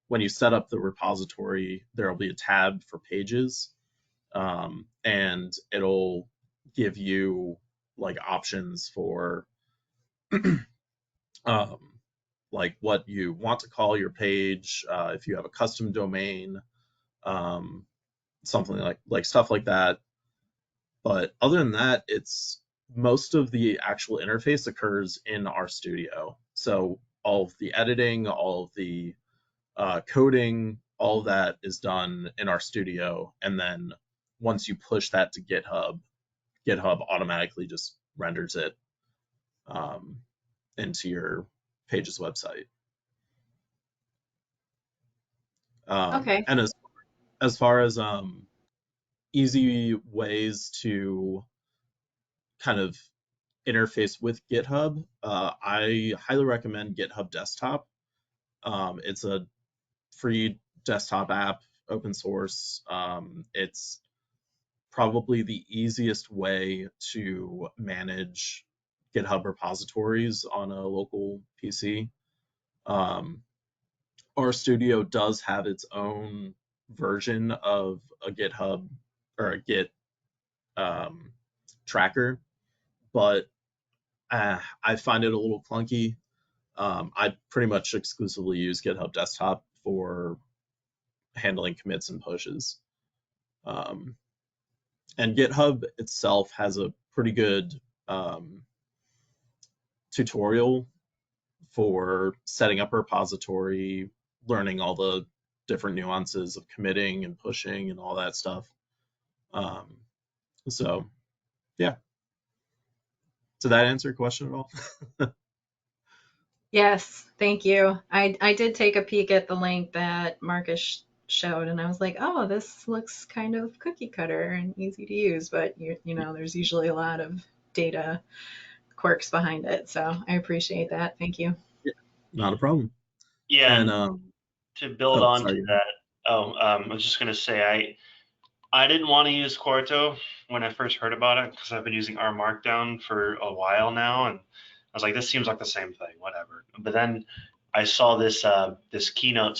when you set up the repository, there will be a tab for pages, and it'll give you like options for like what you want to call your page, if you have a custom domain, something like stuff like that. But other than that, most of the actual interface occurs in RStudio. So all of the editing, all of the coding, all of that is done in RStudio. And then once you push that to GitHub, GitHub automatically just renders it into your page's website. Okay. And as far as easy ways to kind of interface with GitHub, I highly recommend GitHub Desktop. It's a free desktop app, open source. It's probably the easiest way to manage GitHub repositories on a local PC. RStudio does have its own version of a GitHub or a Git tracker, but I find it a little clunky. I pretty much exclusively use GitHub Desktop for handling commits and pushes. And GitHub itself has a pretty good tutorial for setting up a repository, learning all the different nuances of committing and pushing and all that stuff. So, yeah. Did that answer your question at all? Yes, thank you. I did take a peek at the link that Marcus showed, and I was like, oh, this looks kind of cookie cutter and easy to use, but you know, there's usually a lot of data quirks behind it. So I appreciate that. Thank you. Yeah, not a problem. Yeah, And to build on sorry. to that, I was just gonna say I didn't want to use Quarto when I first heard about it because I've been using R Markdown for a while now, and I was like, this seems like the same thing, whatever. But then I saw this this keynote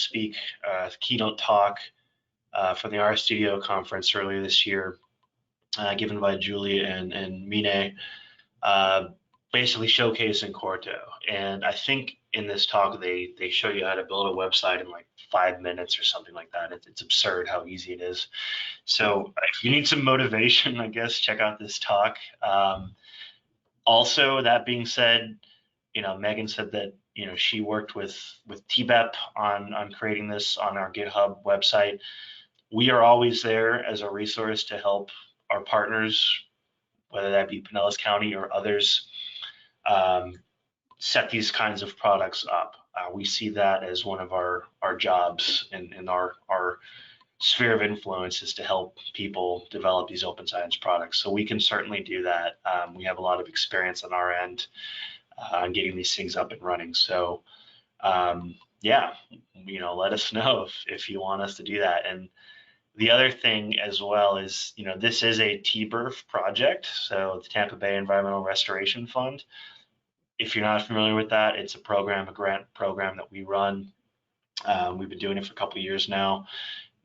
talk from the RStudio conference earlier this year, given by Julie and Mine, basically showcasing Quarto. And I think in this talk they show you how to build a website in like 5 minutes or something like that. It's absurd how easy it is. So if you need some motivation, I guess check out this talk. Also, that being said, you know, Megan said that, you know, she worked with TBEP on creating this on our GitHub website. We are always there as a resource to help our partners, whether that be Pinellas County or others, set these kinds of products up. We see that as one of our jobs in our sphere of influence is to help people develop these open science products. So we can certainly do that. We have a lot of experience on our end on getting these things up and running. So yeah, you know, let us know if you want us to do that. And the other thing as well is, you know, this is a TBERF project, so the Tampa Bay Environmental Restoration Fund. If you're not familiar with that, it's a grant program that we run. We've been doing it for a couple of years now.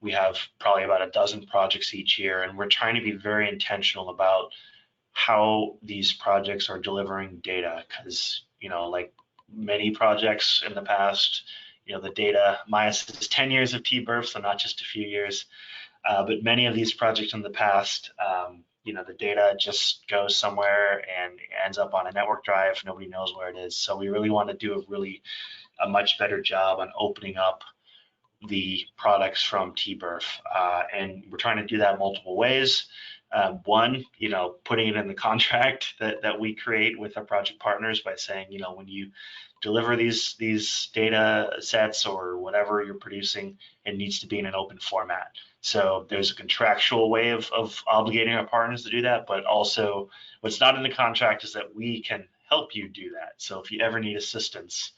We have probably about a dozen projects each year, and we're trying to be very intentional about how these projects are delivering data, because like many projects in the past, the data, MIAS is 10 years of TBIRF, so not just a few years, but many of these projects in the past, the data just goes somewhere and ends up on a network drive. Nobody knows where it is. So we really want to do a much better job on opening up the products from TBIRF, and we're trying to do that multiple ways. One, putting it in the contract that we create with our project partners by saying, when you deliver these data sets or whatever you're producing, it needs to be in an open format. So there's a contractual way of obligating our partners to do that, but also what's not in the contract is that we can help you do that. So if you ever need assistance,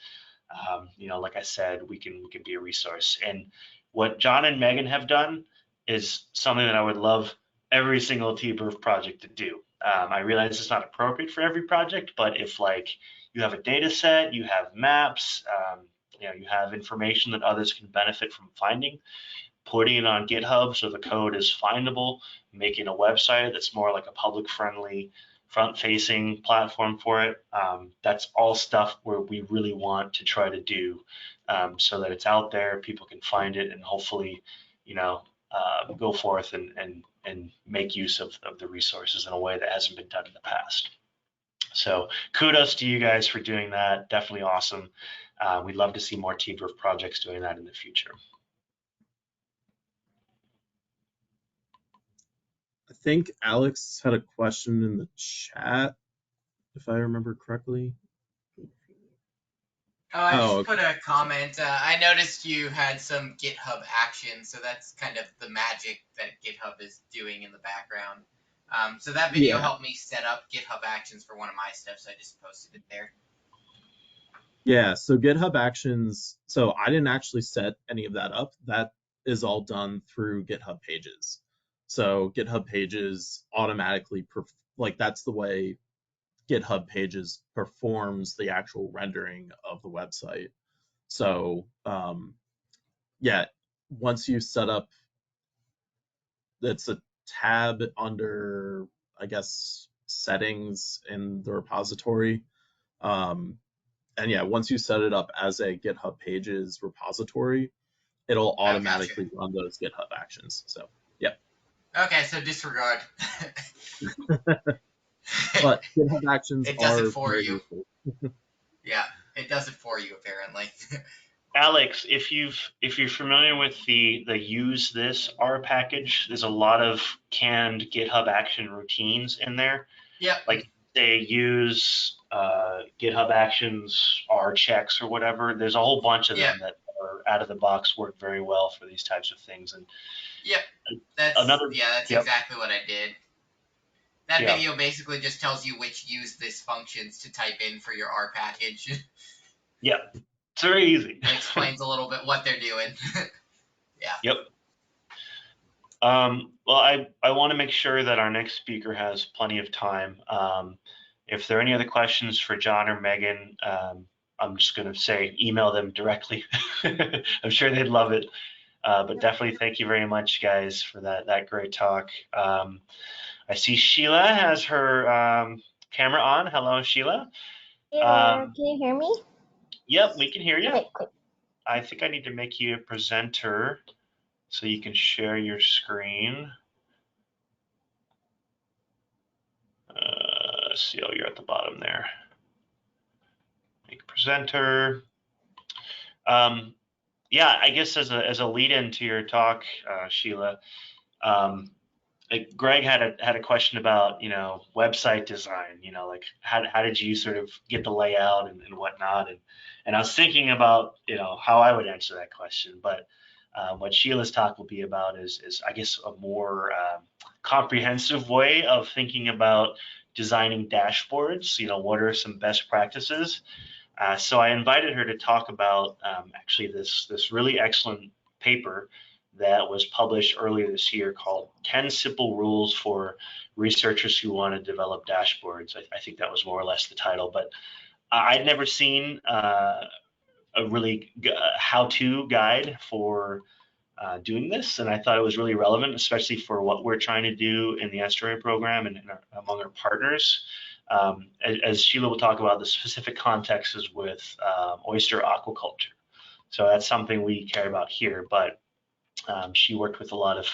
like I said, we can be a resource. And what John and Megan have done is something that I would love every single TBIRF project to do. I realize it's not appropriate for every project, but if you have a data set, you have maps, you have information that others can benefit from finding, putting it on GitHub so the code is findable, making a website that's more like a public-friendly, front-facing platform for it. That's all stuff where we really want to try to do so that it's out there, people can find it, and hopefully, go forth and make use of the resources in a way that hasn't been done in the past. So kudos to you guys for doing that. Definitely awesome. We'd love to see more TBIRF projects doing that in the future. I think Alex had a question in the chat, if I remember correctly. Oh, I just okay. put a comment. I noticed you had some GitHub actions, so that's kind of the magic that GitHub is doing in the background. So that video helped me set up GitHub actions for one of my stuff, so I just posted it there. Yeah, so GitHub Actions, so I didn't actually set any of that up. That is all done through GitHub Pages. So GitHub Pages automatically, that's the way GitHub Pages performs the actual rendering of the website. So yeah, once you set up, it's a tab under, I guess, settings in the repository. And yeah, once you set it up as a GitHub Pages repository, it'll automatically run those GitHub actions. So, yep. Okay, so disregard. But GitHub actions it does are it for very you. useful. Yeah, it does it for you apparently. Alex, if you're familiar with the use this R package, there's a lot of canned GitHub action routines in there. Yeah. Like they use GitHub actions R checks or whatever. There's a whole bunch of them that are out of the box, work very well for these types of things. And yep, that's exactly what I did. That video basically just tells you which use this functions to type in for your R package. Yeah, it's very easy. It explains a little bit what they're doing. Yeah. Yep. Well, I want to make sure that our next speaker has plenty of time. If there are any other questions for John or Megan, I'm just going to say email them directly. I'm sure they'd love it. But definitely thank you very much, guys, for that great talk. I see Sheila has her camera on. Hello, Sheila. Can you hear me? Yep, we can hear you. Okay, cool. I think I need to make you a presenter so you can share your screen. See, oh, you're at the bottom there. Make presenter. Yeah, I guess as a lead-in to your talk, Sheila, Greg had a question about website design. Like how did you sort of get the layout and whatnot, and I was thinking about how I would answer that question, but what Sheila's talk will be about is I guess a more comprehensive way of thinking about designing dashboards. What are some best practices? So I invited her to talk about actually this really excellent paper that was published earlier this year called 10 Simple Rules for Researchers Who Want to Develop Dashboards. I think that was more or less the title, but I'd never seen a really how-to guide for doing this, and I thought it was really relevant, especially for what we're trying to do in the Estuary program and among our partners. As Sheila will talk about, the specific context is with oyster aquaculture. So that's something we care about here, but she worked with a lot of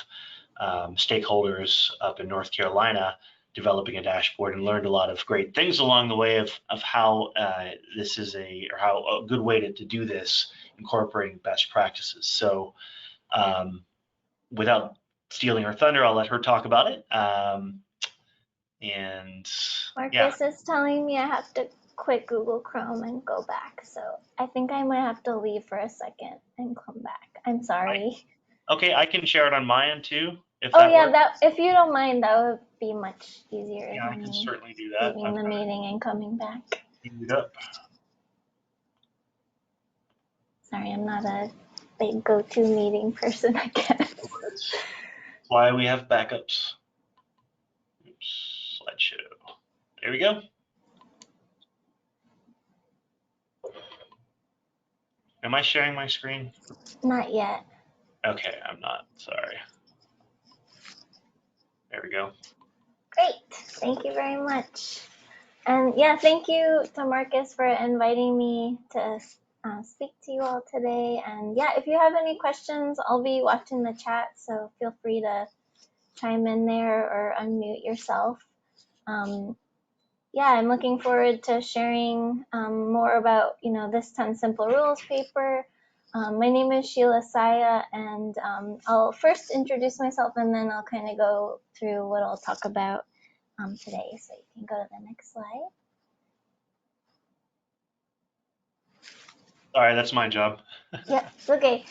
stakeholders up in North Carolina developing a dashboard and learned a lot of great things along the way of how this is how a good way to do this, incorporating best practices. So without stealing her thunder, I'll let her talk about it. And Marcus is telling me I have to quit Google Chrome and go back. So I think I might have to leave for a second and come back. I'm sorry. Okay, I can share it on my end too. If you don't mind, that would be much easier. Yeah, I can certainly do that. Leaving the meeting and coming back. Queued up. Sorry, I'm not a big go-to meeting person, I guess. That's why we have backups. Oops, slideshow. There we go. Am I sharing my screen? Not yet. Okay, I'm not. Sorry. There we go. Great. Thank you very much. And yeah, thank you to Marcus for inviting me to speak to you all today. And yeah, if you have any questions, I'll be watching the chat, so feel free to chime in there or unmute yourself. Yeah, I'm looking forward to sharing more about, this 10 Simple Rules paper. My name is Sheila Saya, and I'll first introduce myself and then I'll kind of go through what I'll talk about today. So you can go to the next slide. Sorry, that's my job. Yep, okay.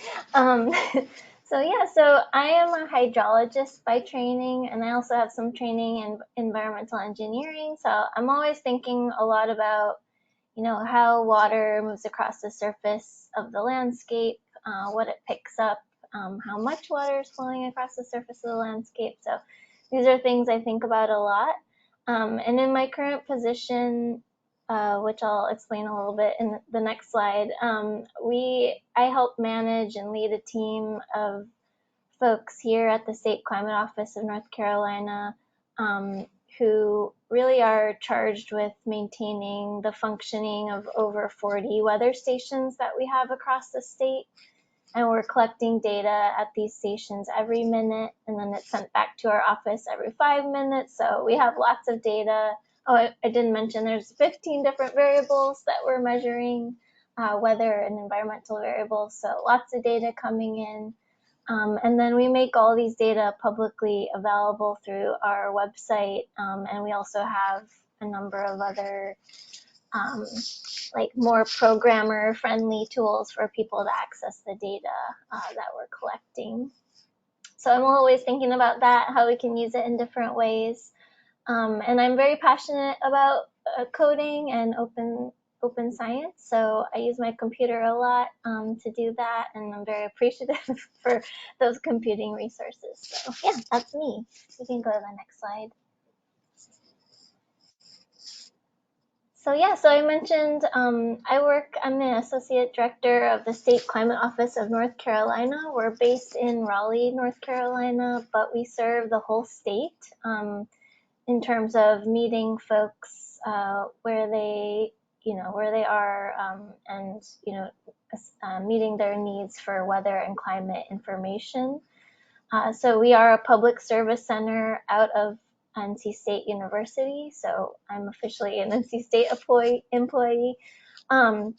So I am a hydrologist by training, and I also have some training in environmental engineering. So I'm always thinking a lot about, how water moves across the surface of the landscape, what it picks up, how much water is flowing across the surface of the landscape. So these are things I think about a lot. And in my current position, which I'll explain a little bit in the next slide, I help manage and lead a team of folks here at the State Climate Office of North Carolina who really are charged with maintaining the functioning of over 40 weather stations that we have across the state. And we're collecting data at these stations every minute, and then it's sent back to our office every 5 minutes. So we have lots of data. Oh, I didn't mention there's 15 different variables that we're measuring, weather and environmental variables. So lots of data coming in. And then we make all these data publicly available through our website. And we also have a number of other like more programmer friendly tools for people to access the data that we're collecting. So I'm always thinking about that, how we can use it in different ways. And I'm very passionate about coding and open science. So I use my computer a lot to do that. And I'm very appreciative for those computing resources. So yeah, that's me. We can go to the next slide. So I mentioned I'm the Associate Director of the State Climate Office of North Carolina. We're based in Raleigh, North Carolina, but we serve the whole state in terms of meeting folks where they are and meeting their needs for weather and climate information. So we are a public service center out of NC State University, so I'm officially an NC State employee. And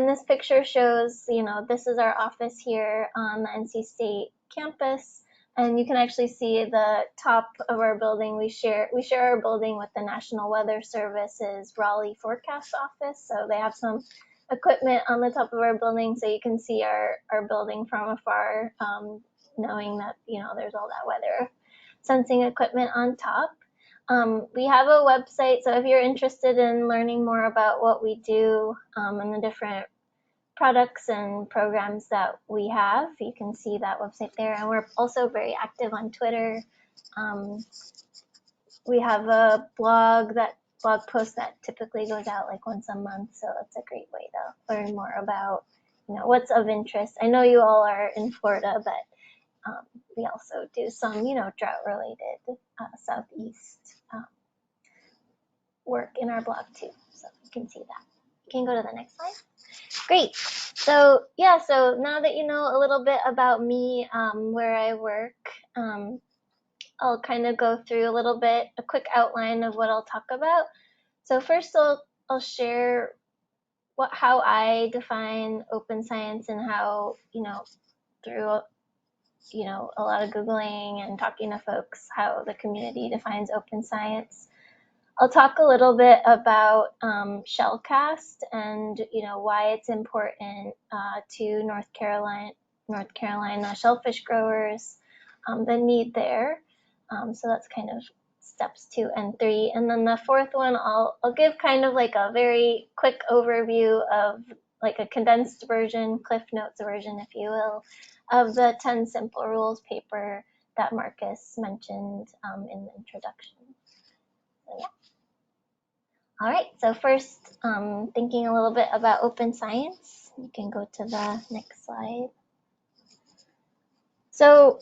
this picture shows, this is our office here on the NC State campus, and you can actually see the top of our building. We share our building with the National Weather Service's Raleigh Forecast Office, so they have some equipment on the top of our building, so you can see our building from afar, knowing that, there's all that weather sensing equipment on top. We have a website, so if you're interested in learning more about what we do and the different products and programs that we have, you can see that website there. And we're also very active on Twitter. We have a blog post that typically goes out like once a month, so that's a great way to learn more about what's of interest. I know you all are in Florida, but we also do some, drought related Southeast work in our blog too. So you can see that. You can go to the next slide. Great. So yeah, so now that you know a little bit about me, where I work, I'll kind of go through a quick outline of what I'll talk about. So first I'll share how I define open science and how, through, a lot of Googling and talking to folks, how the community defines open science. I'll talk a little bit about shellcast and why it's important to North Carolina shellfish growers, the need there. So that's kind of steps 2 and 3. And then the fourth one, I'll give kind of like a very quick overview of like a condensed version, Cliff Notes version, if you will, of the 10 Simple Rules paper that Marcus mentioned in the introduction. So yeah. All right, so first, thinking a little bit about open science. You can go to the next slide. So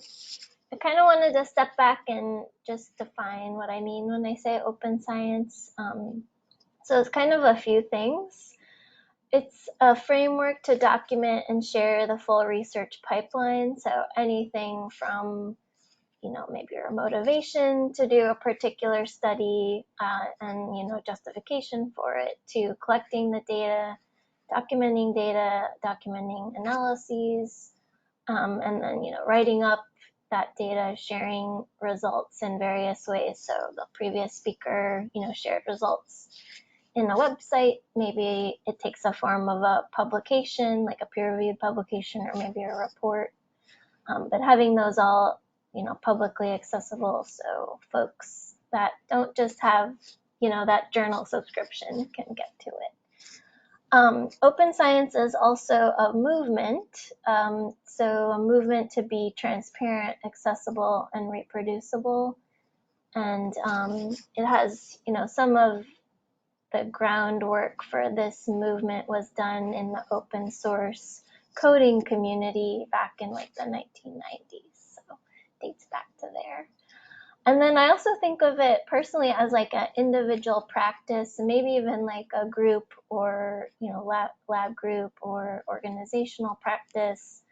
I kind of wanted to step back and just define what I mean when I say open science. So it's kind of a few things. It's a framework to document and share the full research pipeline. So anything from maybe your motivation to do a particular study and, justification for it, to collecting the data, documenting analyses, and then, writing up that data, sharing results in various ways. So the previous speaker, shared results in a website. Maybe it takes a form of a publication, like a peer-reviewed publication, or maybe a report. But having those all publicly accessible, so folks that don't just have, that journal subscription can get to it. Open science is also a movement, so a movement to be transparent, accessible, and reproducible. And it has, some of the groundwork for this movement was done in the open source coding community back in like the 1990s. Dates back to there. And then I also think of it personally as like an individual practice, maybe even like a group or lab group or organizational practice,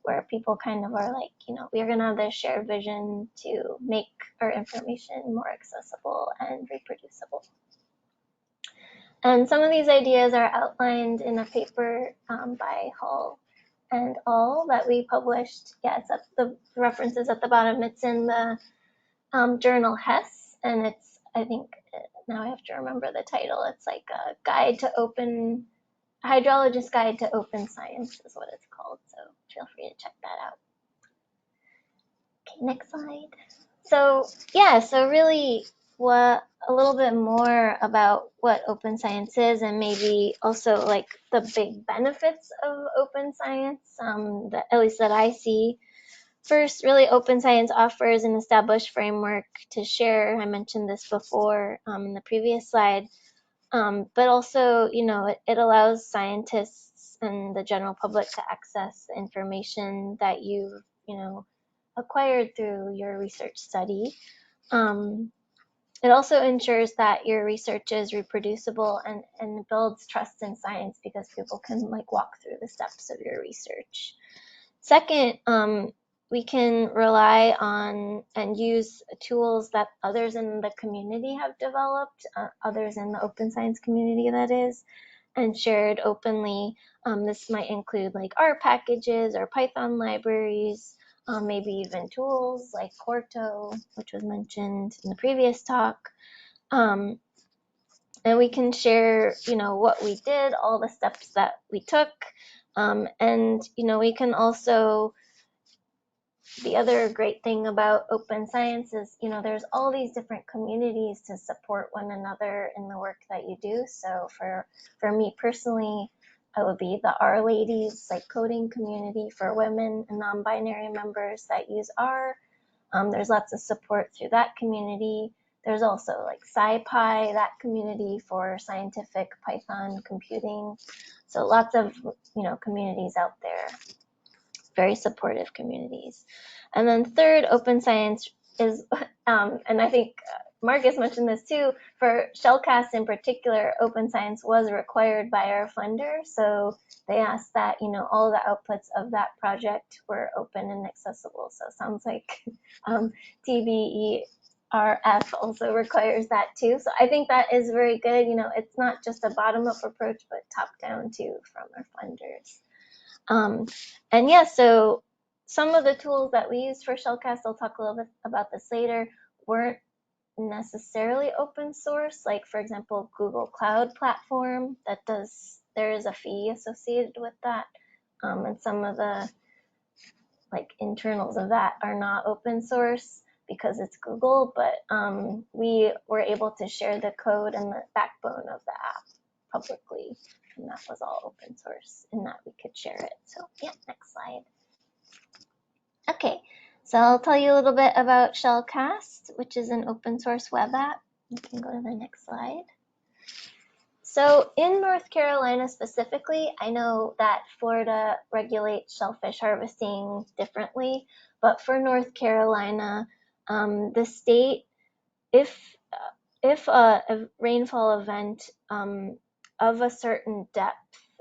where people kind of are like, we're going to have this shared vision to make our information more accessible and reproducible. And some of these ideas are outlined in a paper by Hall and all that we published. Yeah, it's the references at the bottom. It's in the journal Hess, and it's, I think, now I have to remember the title. It's like a hydrologist guide to open science is what it's called. So feel free to check that out. Okay, next slide. So yeah, so really a little bit more about what open science is, and maybe also like the big benefits of open science, at least that I see. First, really, open science offers an established framework to share. I mentioned this before in the previous slide, but also, it allows scientists and the general public to access the information that you've, acquired through your research study. It also ensures that your research is reproducible and builds trust in science, because people can like walk through the steps of your research. Second, we can rely on and use tools that others in the community have developed, others in the open science community, that is, and shared openly. This might include like R packages or Python libraries, maybe even tools like Quarto, which was mentioned in the previous talk. And we can share, what we did, all the steps that we took. And, we can also, the other great thing about open science is, there's all these different communities to support one another in the work that you do. So for me personally, it would be the R Ladies, like coding community for women and non-binary members that use R. There's lots of support through that community. There's also like SciPy, that community for scientific Python computing. So lots of, communities out there, very supportive communities. And then third, open science is, and I think Marcus mentioned this too, for Shellcast in particular, open science was required by our funder. So they asked that, all the outputs of that project were open and accessible. So it sounds like TBERF also requires that too. So I think that is very good. It's not just a bottom-up approach, but top-down too from our funders. And yeah, so some of the tools that we used for Shellcast, I'll talk a little bit about this later, weren't necessarily open source. Like for example, Google Cloud Platform, there is a fee associated with that. And some of the internals of that are not open source because it's Google, but we were able to share the code and the backbone of the app publicly, and that was all open source in that we could share it. So yeah, next slide. Okay, so I'll tell you a little bit about Shellcast, which is an open source web app. You can go to the next slide. So in North Carolina specifically, I know that Florida regulates shellfish harvesting differently, but for North Carolina, the state, if a rainfall event of a certain depth,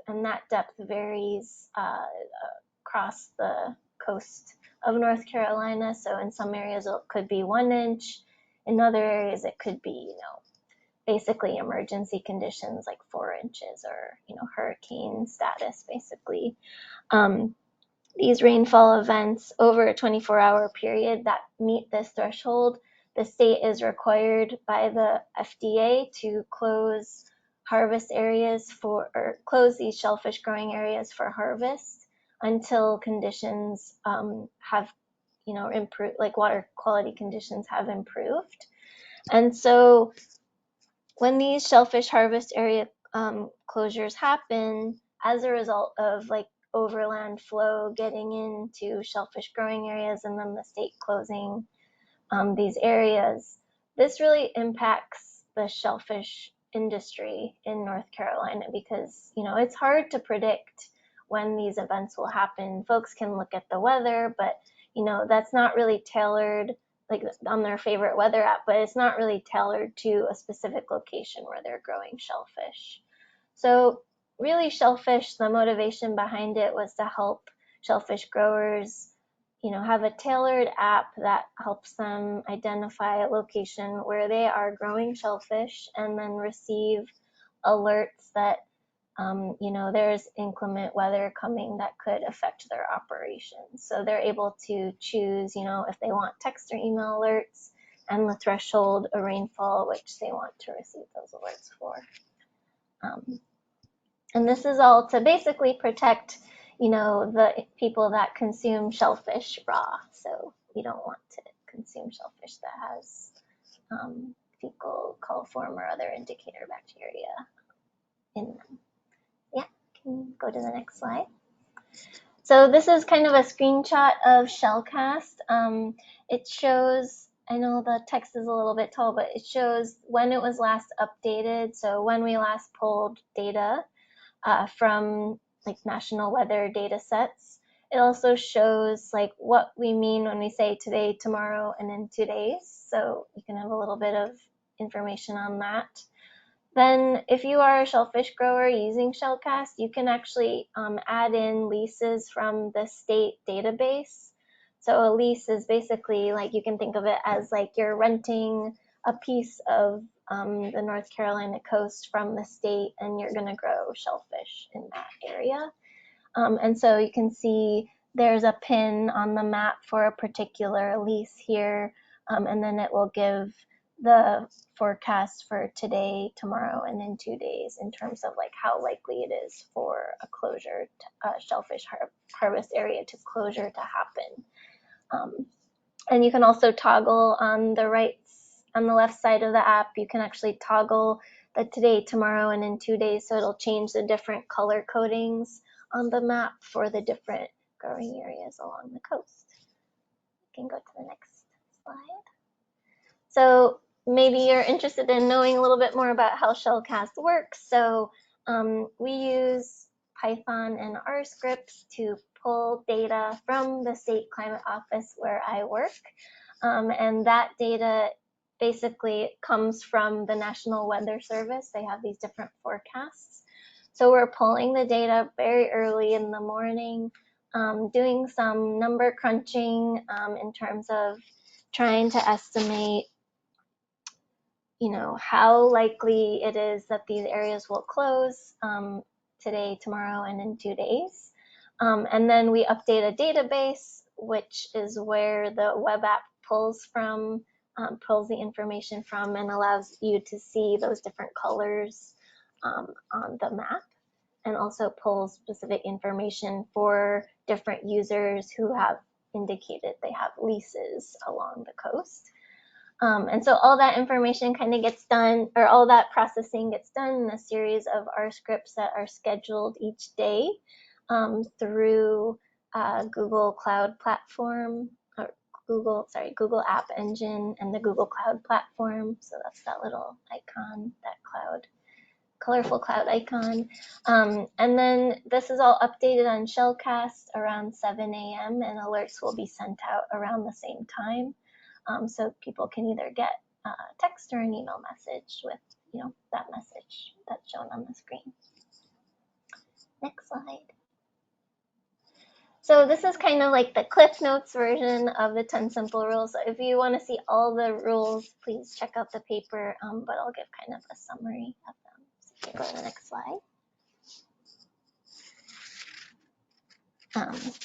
and that depth varies across the coast of North Carolina. So in some areas it could be 1 inch, in other areas it could be, basically emergency conditions like 4 inches or, hurricane status basically. These rainfall events over a 24-hour period that meet this threshold, the state is required by the FDA to close harvest areas or close these shellfish growing areas for harvest until conditions have, improved, like water quality conditions have improved. And so when these shellfish harvest area closures happen as a result of overland flow getting into shellfish growing areas and then the state closing these areas, this really impacts the shellfish industry in North Carolina because, it's hard to predict when these events will happen. Folks can look at the weather, but, that's not really tailored on their favorite weather app, but it's not really tailored to a specific location where they're growing shellfish. So really shellfish, the motivation behind it was to help shellfish growers, have a tailored app that helps them identify a location where they are growing shellfish and then receive alerts that, there's inclement weather coming that could affect their operations. So they're able to choose, if they want text or email alerts and the threshold of rainfall which they want to receive those alerts for. And this is all to basically protect, the people that consume shellfish raw. So we don't want to consume shellfish that has fecal coliform or other indicator bacteria in them. Yeah, can go to the next slide. So this is kind of a screenshot of Shellcast. It shows, I know the text is a little bit tall, but it shows when it was last updated. So when we last pulled data from national weather data sets. It also shows what we mean when we say today, tomorrow, and in 2 days. So you can have a little bit of information on that. Then if you are a shellfish grower using Shellcast, you can actually add in leases from the state database. So a lease is basically you can think of it as you're renting a piece of the North Carolina coast from the state and you're going to grow shellfish in that area. And so you can see there's a pin on the map for a particular lease here, and then it will give the forecast for today, tomorrow, and in 2 days in terms of how likely it is for a closure, shellfish harvest area to closure to happen. And you can also toggle on the left side of the app, you can actually toggle the today, tomorrow, and in 2 days. So it'll change the different color codings on the map for the different growing areas along the coast. You can go to the next slide. So maybe you're interested in knowing a little bit more about how Shellcast works. So we use Python and R scripts to pull data from the state climate office where I work. And that data basically comes from the National Weather Service. They have these different forecasts. So we're pulling the data very early in the morning, doing some number crunching in terms of trying to estimate, how likely it is that these areas will close today, tomorrow, and in 2 days. And then we update a database, which is where the web app pulls the information from and allows you to see those different colors on the map, and also pulls specific information for different users who have indicated they have leases along the coast. And so all that information kind of gets done, or all that processing gets done in a series of R scripts that are scheduled each day through Google Cloud Platform, or Google App Engine and the Google Cloud Platform. So that's that little icon, that colorful cloud icon. And then this is all updated on Shellcast around 7 a.m. and alerts will be sent out around the same time. So people can either get a text or an email message with, that message that's shown on the screen. Next slide. So this is kind of like the Cliff Notes version of the 10 simple rules. So if you want to see all the rules, please check out the paper, but I'll give kind of a summary of them. So you can go to the next slide.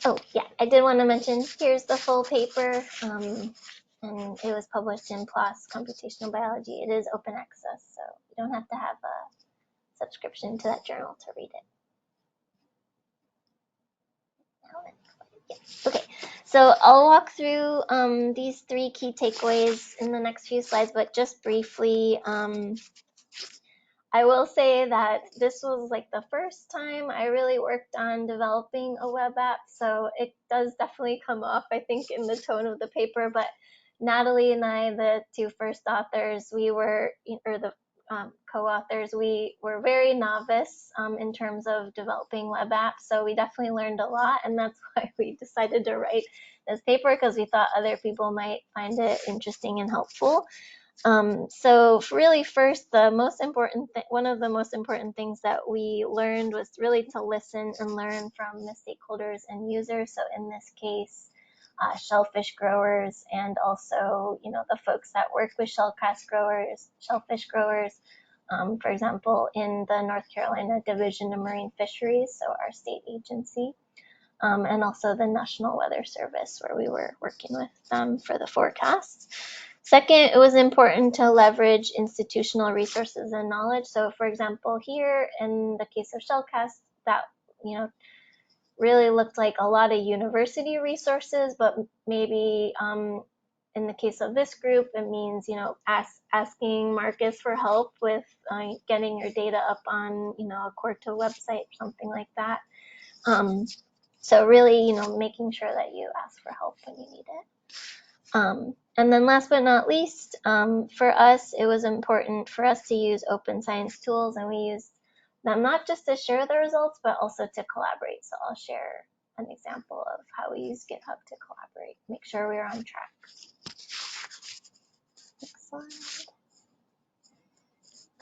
Oh yeah, I did want to mention, here's the full paper, and it was published in PLOS Computational Biology. It is open access, so you don't have to have a subscription to that journal to read it. Yeah. Okay, so I'll walk through these 3 key takeaways in the next few slides, but just briefly, I will say that this was like the first time I really worked on developing a web app, so it does definitely come off, I think, in the tone of the paper. But Natalie and I, the 2 first authors, the co-authors, we were very novice in terms of developing web apps, so we definitely learned a lot, and that's why we decided to write this paper, because we thought other people might find it interesting and helpful. So really first, one of the most important things that we learned was really to listen and learn from the stakeholders and users. So in this case, shellfish growers, and also, the folks that work with shellfish growers, for example, in the North Carolina Division of Marine Fisheries, so our state agency, and also the National Weather Service, where we were working with them for the forecasts. Second, it was important to leverage institutional resources and knowledge. So for example, here in the case of Shellcast, that, really looked like a lot of university resources, but maybe in the case of this group, it means, asking Marcus for help with getting your data up on, a Corto website or something like that. So really, making sure that you ask for help when you need it. And then last but not least, for us, it was important for us to use open science tools, and we used them not just to share the results, but also to collaborate. So I'll share an example of how we use GitHub to collaborate, make sure we're on track. Next slide.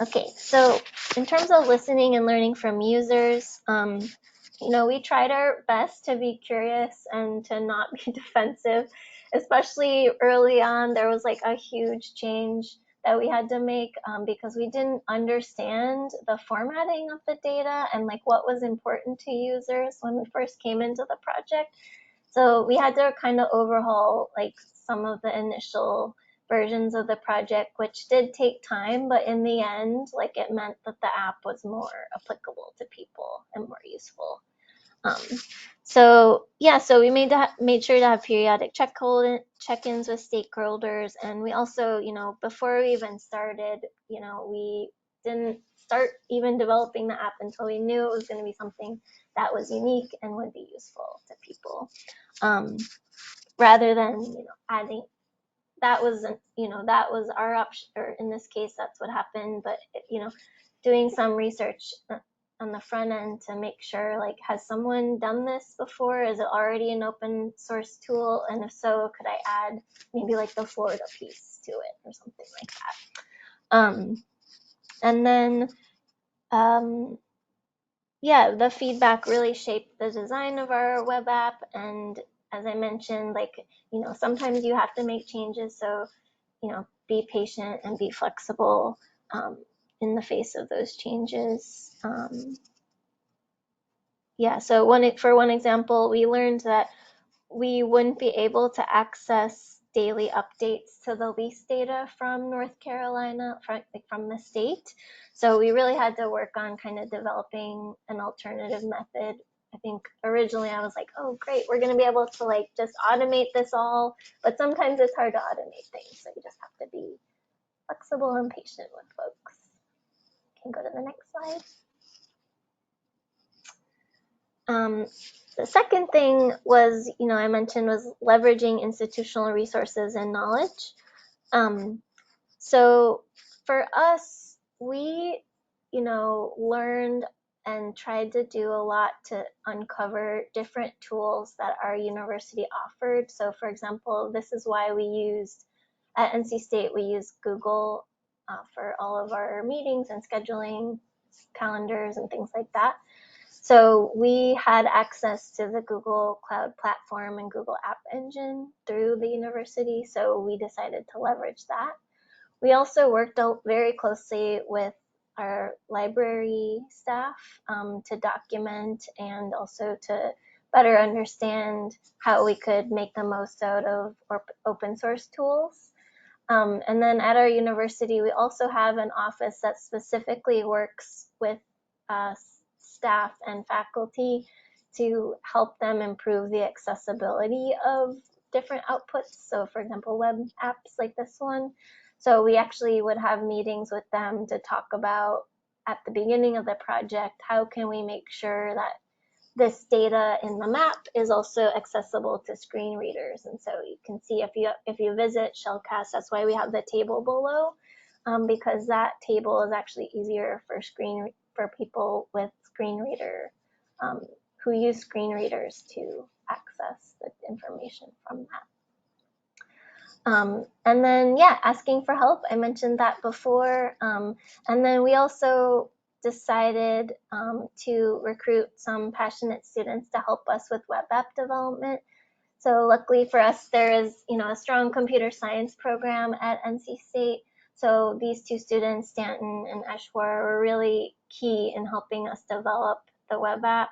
Okay, so in terms of listening and learning from users, we tried our best to be curious and to not be defensive, especially early on. There was like a huge change that we had to make because we didn't understand the formatting of the data and like what was important to users when we first came into the project. So we had to kind of overhaul like some of the initial versions of the project, which did take time, but in the end, like it meant that the app was more applicable to people and more useful. So we made sure to have periodic check-ins with stakeholders, and we also, before we even started, we didn't start even developing the app until we knew it was going to be something that was unique and would be useful to people, rather than adding. That was our option, or in this case, that's what happened. But doing some research on the front end to make sure, like, has someone done this before? Is it already an open source tool? And if so, could I add maybe like the Florida piece to it or something like that? And then, yeah, the feedback really shaped the design of our web app. And as I mentioned, like, sometimes you have to make changes. So, be patient and be flexible in the face of those changes. Yeah, so for one example, we learned that we wouldn't be able to access daily updates to the lease data from North Carolina, from the state. So we really had to work on kind of developing an alternative method. I think originally I was like, oh, great, we're going to be able to like just automate this all. But sometimes it's hard to automate things. So you just have to be flexible and patient with folks. Can go to the next slide. The second thing was, I mentioned was leveraging institutional resources and knowledge. So for us, we, learned and tried to do a lot to uncover different tools that our university offered. So for example, this is why we used, at NC State, we use Google for all of our meetings and scheduling, calendars and things like that. So we had access to the Google Cloud Platform and Google App Engine through the university, so we decided to leverage that. We also worked very closely with our library staff to document and also to better understand how we could make the most out of open source tools. And then at our university, we also have an office that specifically works with staff and faculty to help them improve the accessibility of different outputs. So for example, web apps like this one. So we actually would have meetings with them to talk about at the beginning of the project, how can we make sure that this data in the map is also accessible to screen readers. And so you can see if you visit Shellcast, that's why we have the table below, because that table is actually easier for people with screen reader, who use screen readers to access the information from that. And then, yeah, asking for help. I mentioned that before. And then we also decided to recruit some passionate students to help us with web app development. So luckily for us, there is, a strong computer science program at NC State. So these two students, Stanton and Estuary, were really key in helping us develop the web app.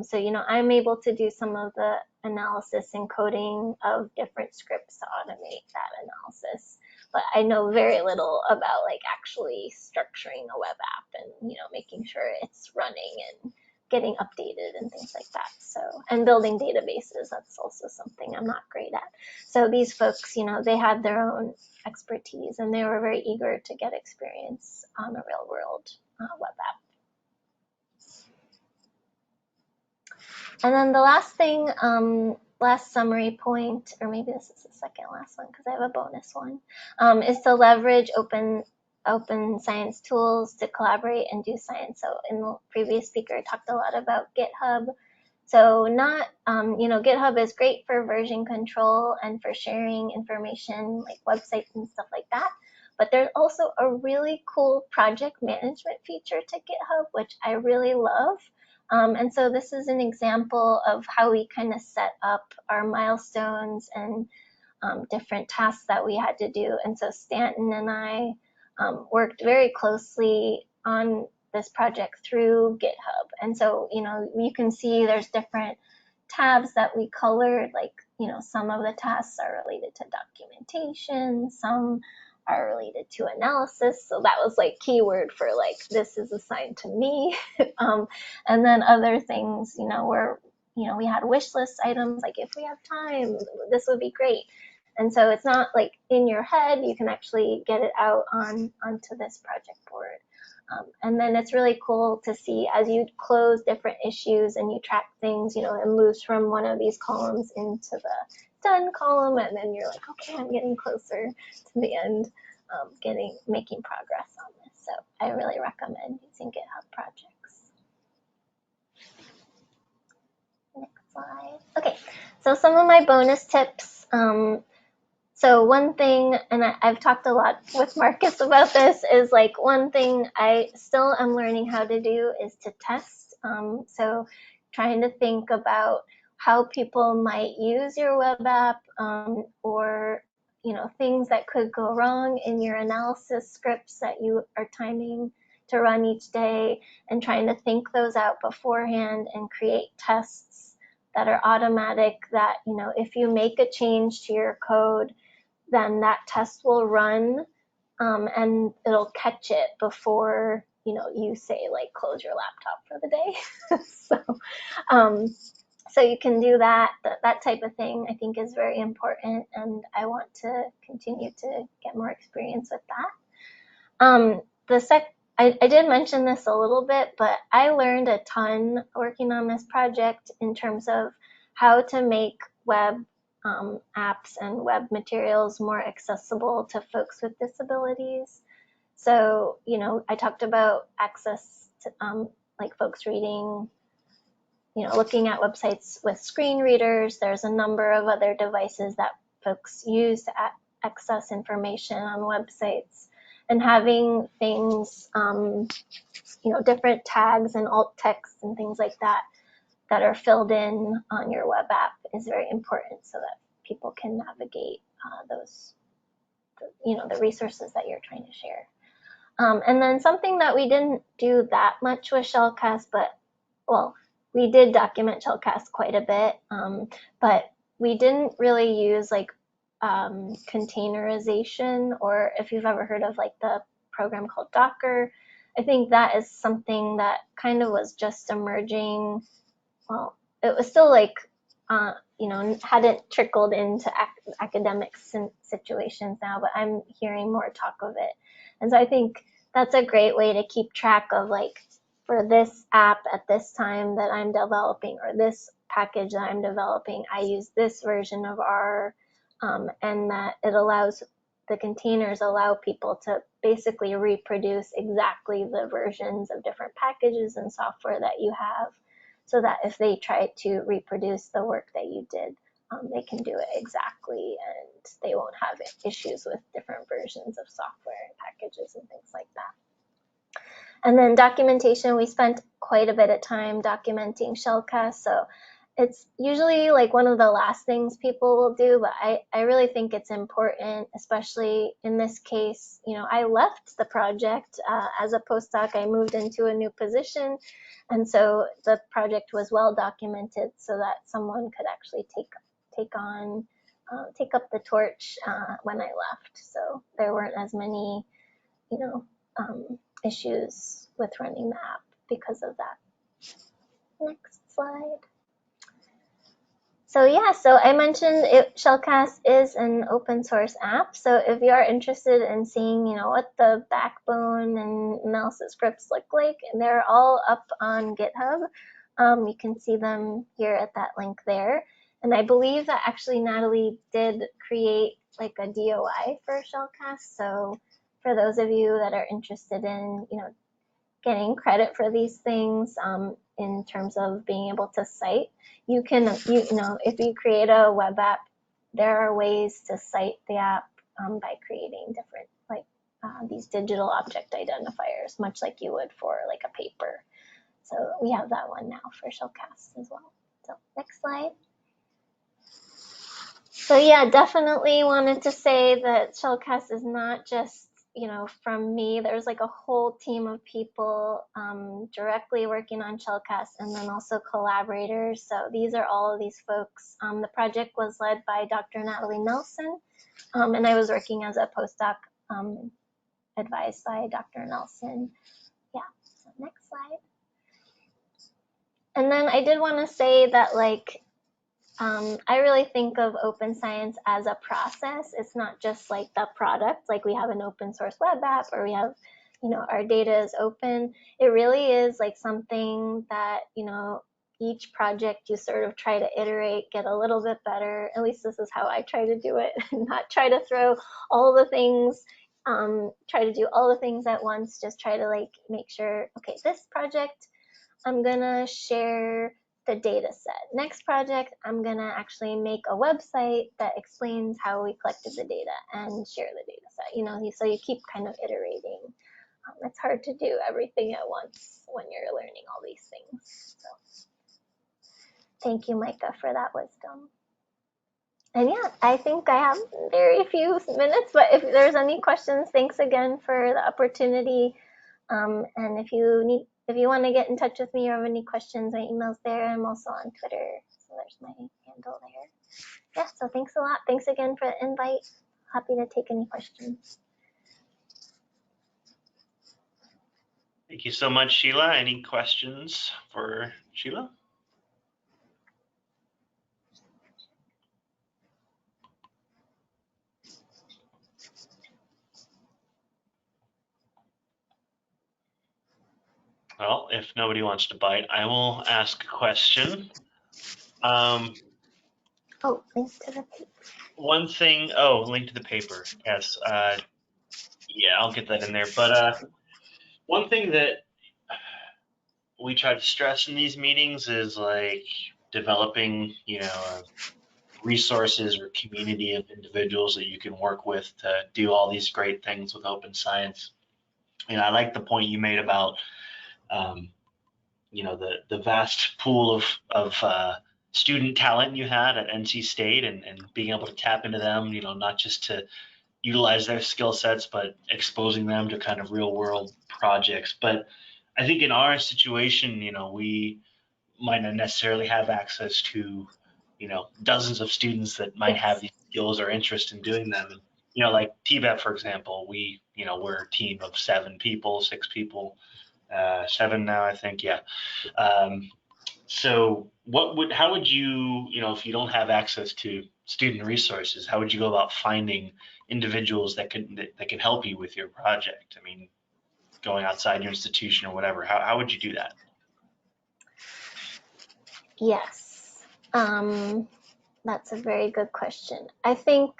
So, I'm able to do some of the analysis and coding of different scripts to automate that analysis. But I know very little about like actually structuring a web app and, making sure it's running and getting updated and things like that. So, and building databases, that's also something I'm not great at. So these folks, they had their own expertise and they were very eager to get experience on a real world web app. And then the last thing, last summary point, or maybe this is the second last one because I have a bonus one, is to leverage open science tools to collaborate and do science. So in the previous speaker, I talked a lot about GitHub. So GitHub is great for version control and for sharing information like websites and stuff like that. But there's also a really cool project management feature to GitHub, which I really love. And so this is an example of how we kind of set up our milestones and different tasks that we had to do. And so Stanton and I worked very closely on this project through GitHub. And so, you can see there's different tabs that we colored, like, some of the tasks are related to documentation, some are related to analysis. So that was like keyword for like, this is assigned to me. And then other things, were, we had wish list items, like if we have time, this would be great. And so it's not like in your head, you can actually get it out onto this project board. And then it's really cool to see as you close different issues and you track things, it moves from one of these columns into the done column, and then you're like, okay, I'm getting closer to the end, making progress on this. So I really recommend using GitHub projects. slide. Okay, so some of my bonus tips. So one thing, and I've talked a lot with Marcus about this, is like one thing I still am learning how to do is to test. So trying to think about how people might use your web app, or things that could go wrong in your analysis scripts that you are timing to run each day, and trying to think those out beforehand and create tests that are automatic, that if you make a change to your code, then that test will run, and it'll catch it before you say like close your laptop for the day. So you can do that type of thing. I think is very important, and I want to continue to get more experience with that. I did mention this a little bit, but I learned a ton working on this project in terms of how to make web apps and web materials more accessible to folks with disabilities. So, I talked about access to like folks reading, looking at websites with screen readers. There's a number of other devices that folks use to access information on websites, and having things, different tags and alt text and things like that are filled in on your web app is very important, so that people can navigate those, the resources that you're trying to share. And then something that we didn't do that much with Shellcast, we did document Shellcast quite a bit, but we didn't really use like containerization, or if you've ever heard of like the program called Docker. I think that is something that kind of was just emerging. Well, it was still like, hadn't trickled into academic situations now, but I'm hearing more talk of it. And so I think that's a great way to keep track of like, for this app at this time that I'm developing, or this package that I'm developing, I use this version of R, and that it allows, the containers allow people to basically reproduce exactly the versions of different packages and software that you have, so that if they try to reproduce the work that you did, they can do it exactly, and they won't have issues with different versions of software and packages and things like that. And then documentation, we spent quite a bit of time documenting Shellcast, so it's usually like one of the last things people will do, but I really think it's important, especially in this case. I left the project as a postdoc. I moved into a new position, and so the project was well documented so that someone could actually take up the torch when I left. So there weren't as many, issues with running the app because of that. Next slide. So yeah, so I mentioned Shellcast is an open source app. So if you are interested in seeing, what the backbone and analysis scripts look like, and they're all up on GitHub. You can see them here at that link there. And I believe that actually Natalie did create like a DOI for Shellcast. So for those of you that are interested in, getting credit for these things, in terms of being able to cite, you can, if you create a web app, there are ways to cite the app by creating different, like these digital object identifiers, much like you would for like a paper. So we have that one now for Shellcast as well. So next slide. So yeah, definitely wanted to say that Shellcast is not just, from me. There's like a whole team of people directly working on Shellcast, and then also collaborators. So these are all of these folks. The project was led by Dr. Natalie Nelson, and I was working as a postdoc advised by Dr. Nelson. Yeah, so next slide. And then I did want to say that like, I really think of open science as a process. It's not just like the product, like we have an open source web app, or we have, our data is open. It really is like something that, each project you sort of try to iterate, get a little bit better. At least this is how I try to do it, not try to throw all the things, try to do all the things at once, just try to like make sure, okay, this project, I'm gonna share the data set. Next project, I'm gonna actually make a website that explains how we collected the data and share the data set. You know, so you keep kind of iterating. It's hard to do everything at once when you're learning all these things. So thank you, Micah, for that wisdom. And yeah, I think I have very few minutes, but if there's any questions, thanks again for the opportunity. And if you want to get in touch with me or have any questions, my email's there. I'm also on Twitter, so there's my handle there. Yeah, so thanks a lot. Thanks again for the invite. Happy to take any questions. Thank you so much, Sheila. Any questions for Sheila? Well, if nobody wants to bite, I will ask a question. Oh, link to the paper. One thing, link to the paper. Yes. Yeah, I'll get that in there. But one thing that we try to stress in these meetings is like developing, resources or community of individuals that you can work with to do all these great things with open science. I like the point you made about, the vast pool of student talent you had at NC State and being able to tap into them, not just to utilize their skill sets, but exposing them to kind of real world projects. But I think in our situation, we might not necessarily have access to, dozens of students that might have these skills or interest in doing them. And, like TBEP, for example, we're a team of 6 people, 7 now, I think. Yeah. So how would you, if you don't have access to student resources, how would you go about finding individuals that can help you with your project? I mean, going outside your institution or whatever, how would you do that? Yes, that's a very good question. I think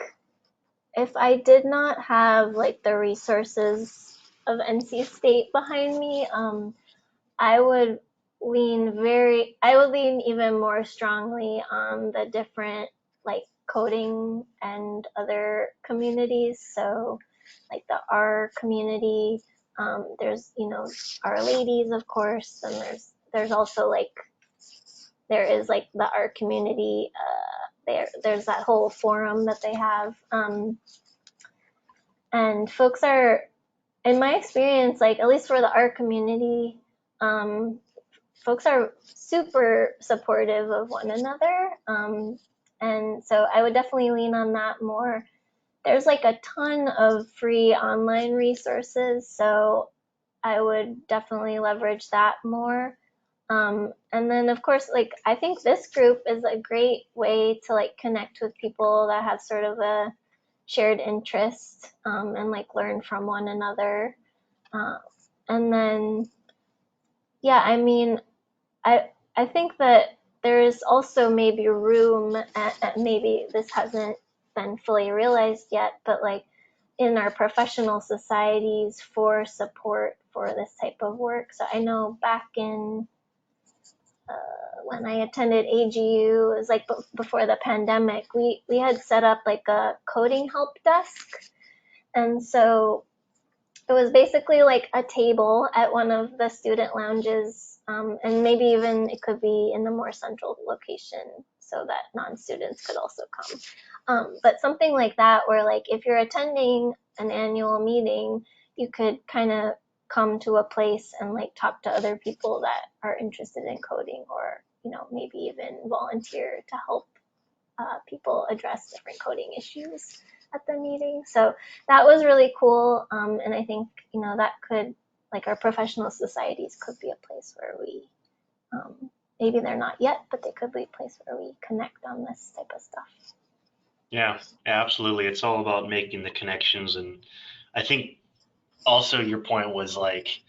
if I did not have like the resources of NC State behind me, I would lean even more strongly on the different like coding and other communities. So like the R community, there's, Our Ladies, of course, and there's also like, there is like the R community, there's that whole forum that they have. And folks are, in my experience, like at least for the art community, folks are super supportive of one another. And so I would definitely lean on that more. There's like a ton of free online resources, so I would definitely leverage that more. And then of course, like I think this group is a great way to like connect with people that have sort of a shared interest, and like learn from one another. And then, yeah, I mean, I think that there is also maybe room at maybe this hasn't been fully realized yet, but like in our professional societies for support for this type of work. So I know back in when I attended AGU, it was like before the pandemic, we had set up like a coding help desk. And so it was basically like a table at one of the student lounges, and maybe even it could be in the more central location so that non-students could also come. But something like that where like if you're attending an annual meeting, you could kind of come to a place and like talk to other people that are interested in coding, or maybe even volunteer to help people address different coding issues at the meeting. So that was really cool. And I think, that could, like our professional societies could be a place where we, maybe they're not yet, but they could be a place where we connect on this type of stuff. Yeah, absolutely. It's all about making the connections. And I think also your point was like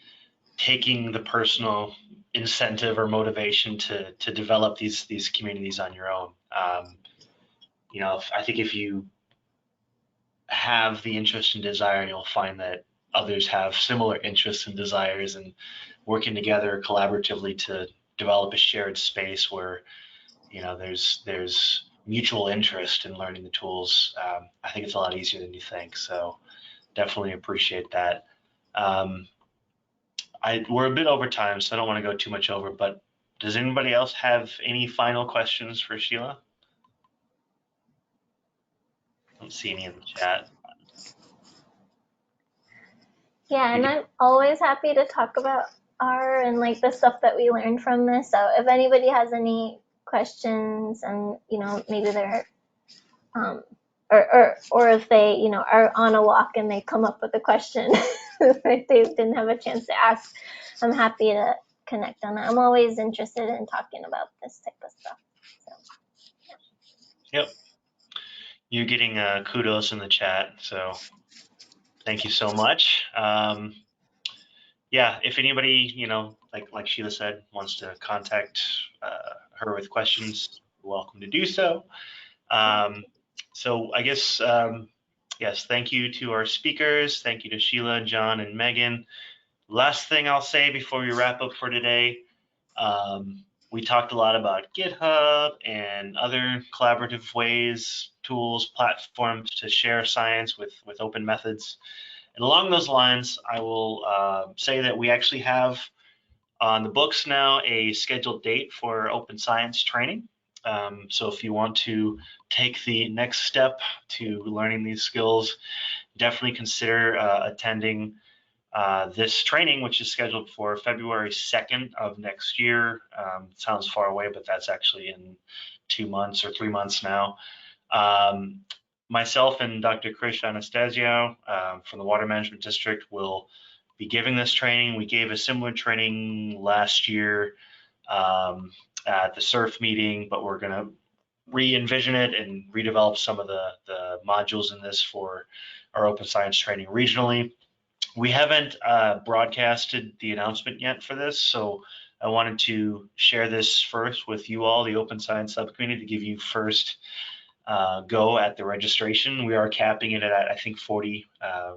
taking the personal incentive or motivation to develop these communities on your own. I think if you have the interest and desire, you'll find that others have similar interests and desires, and working together collaboratively to develop a shared space where, there's mutual interest in learning the tools, I think it's a lot easier than you think. So definitely appreciate that. We're a bit over time, so I don't want to go too much over, but does anybody else have any final questions for Sheila? I don't see any in the chat. Yeah, and I'm always happy to talk about R and like the stuff that we learned from this. So if anybody has any questions and maybe they're or if they are on a walk and they come up with a question that they didn't have a chance to ask, I'm happy to connect on that. I'm always interested in talking about this type of stuff. So. Yep. You're getting kudos in the chat, so thank you so much. Yeah, if anybody, like Sheila said, wants to contact her with questions, you're welcome to do so. So I guess, yes, thank you to our speakers. Thank you to Sheila, John, and Megan. Last thing I'll say before we wrap up for today, we talked a lot about GitHub and other collaborative ways, tools, platforms to share science with open methods. And along those lines, I will say that we actually have on the books now a scheduled date for open science training. So if you want to take the next step to learning these skills, definitely consider attending this training, which is scheduled for February 2nd of next year. Sounds far away, but that's actually in 2 months or 3 months now. Myself and Dr. Krish Anastasio from the Water Management District will be giving this training. We gave a similar training last year at the SURF meeting, but we're going to re-envision it and redevelop some of the modules in this for our open science training regionally. We haven't broadcasted the announcement yet for this, so I wanted to share this first with you all, the Open Science Subcommittee, to give you first go at the registration. We are capping it at, I think, 40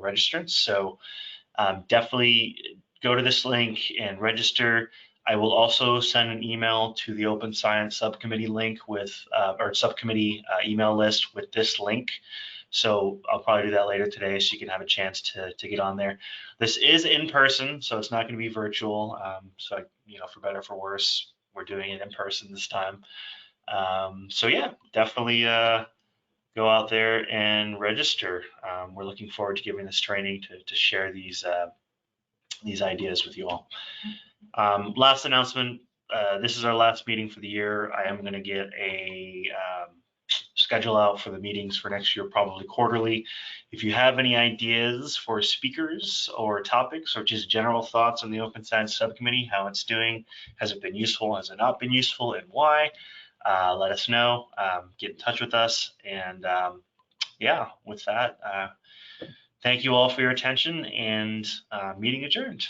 registrants, so definitely go to this link and register. I will also send an email to the Open Science Subcommittee link with, or subcommittee email list with this link. So I'll probably do that later today so you can have a chance to get on there. This is in person, so it's not going to be virtual. So, for better or for worse, we're doing it in person this time. So yeah, definitely go out there and register. We're looking forward to giving this training to share these ideas with you all. Last announcement, this is our last meeting for the year. I am going to get a schedule out for the meetings for next year, probably quarterly. If you have any ideas for speakers or topics or just general thoughts on the Open Science Subcommittee, how it's doing, has it been useful, has it not been useful, and why, let us know. Get in touch with us. And yeah, with that, thank you all for your attention, and meeting adjourned.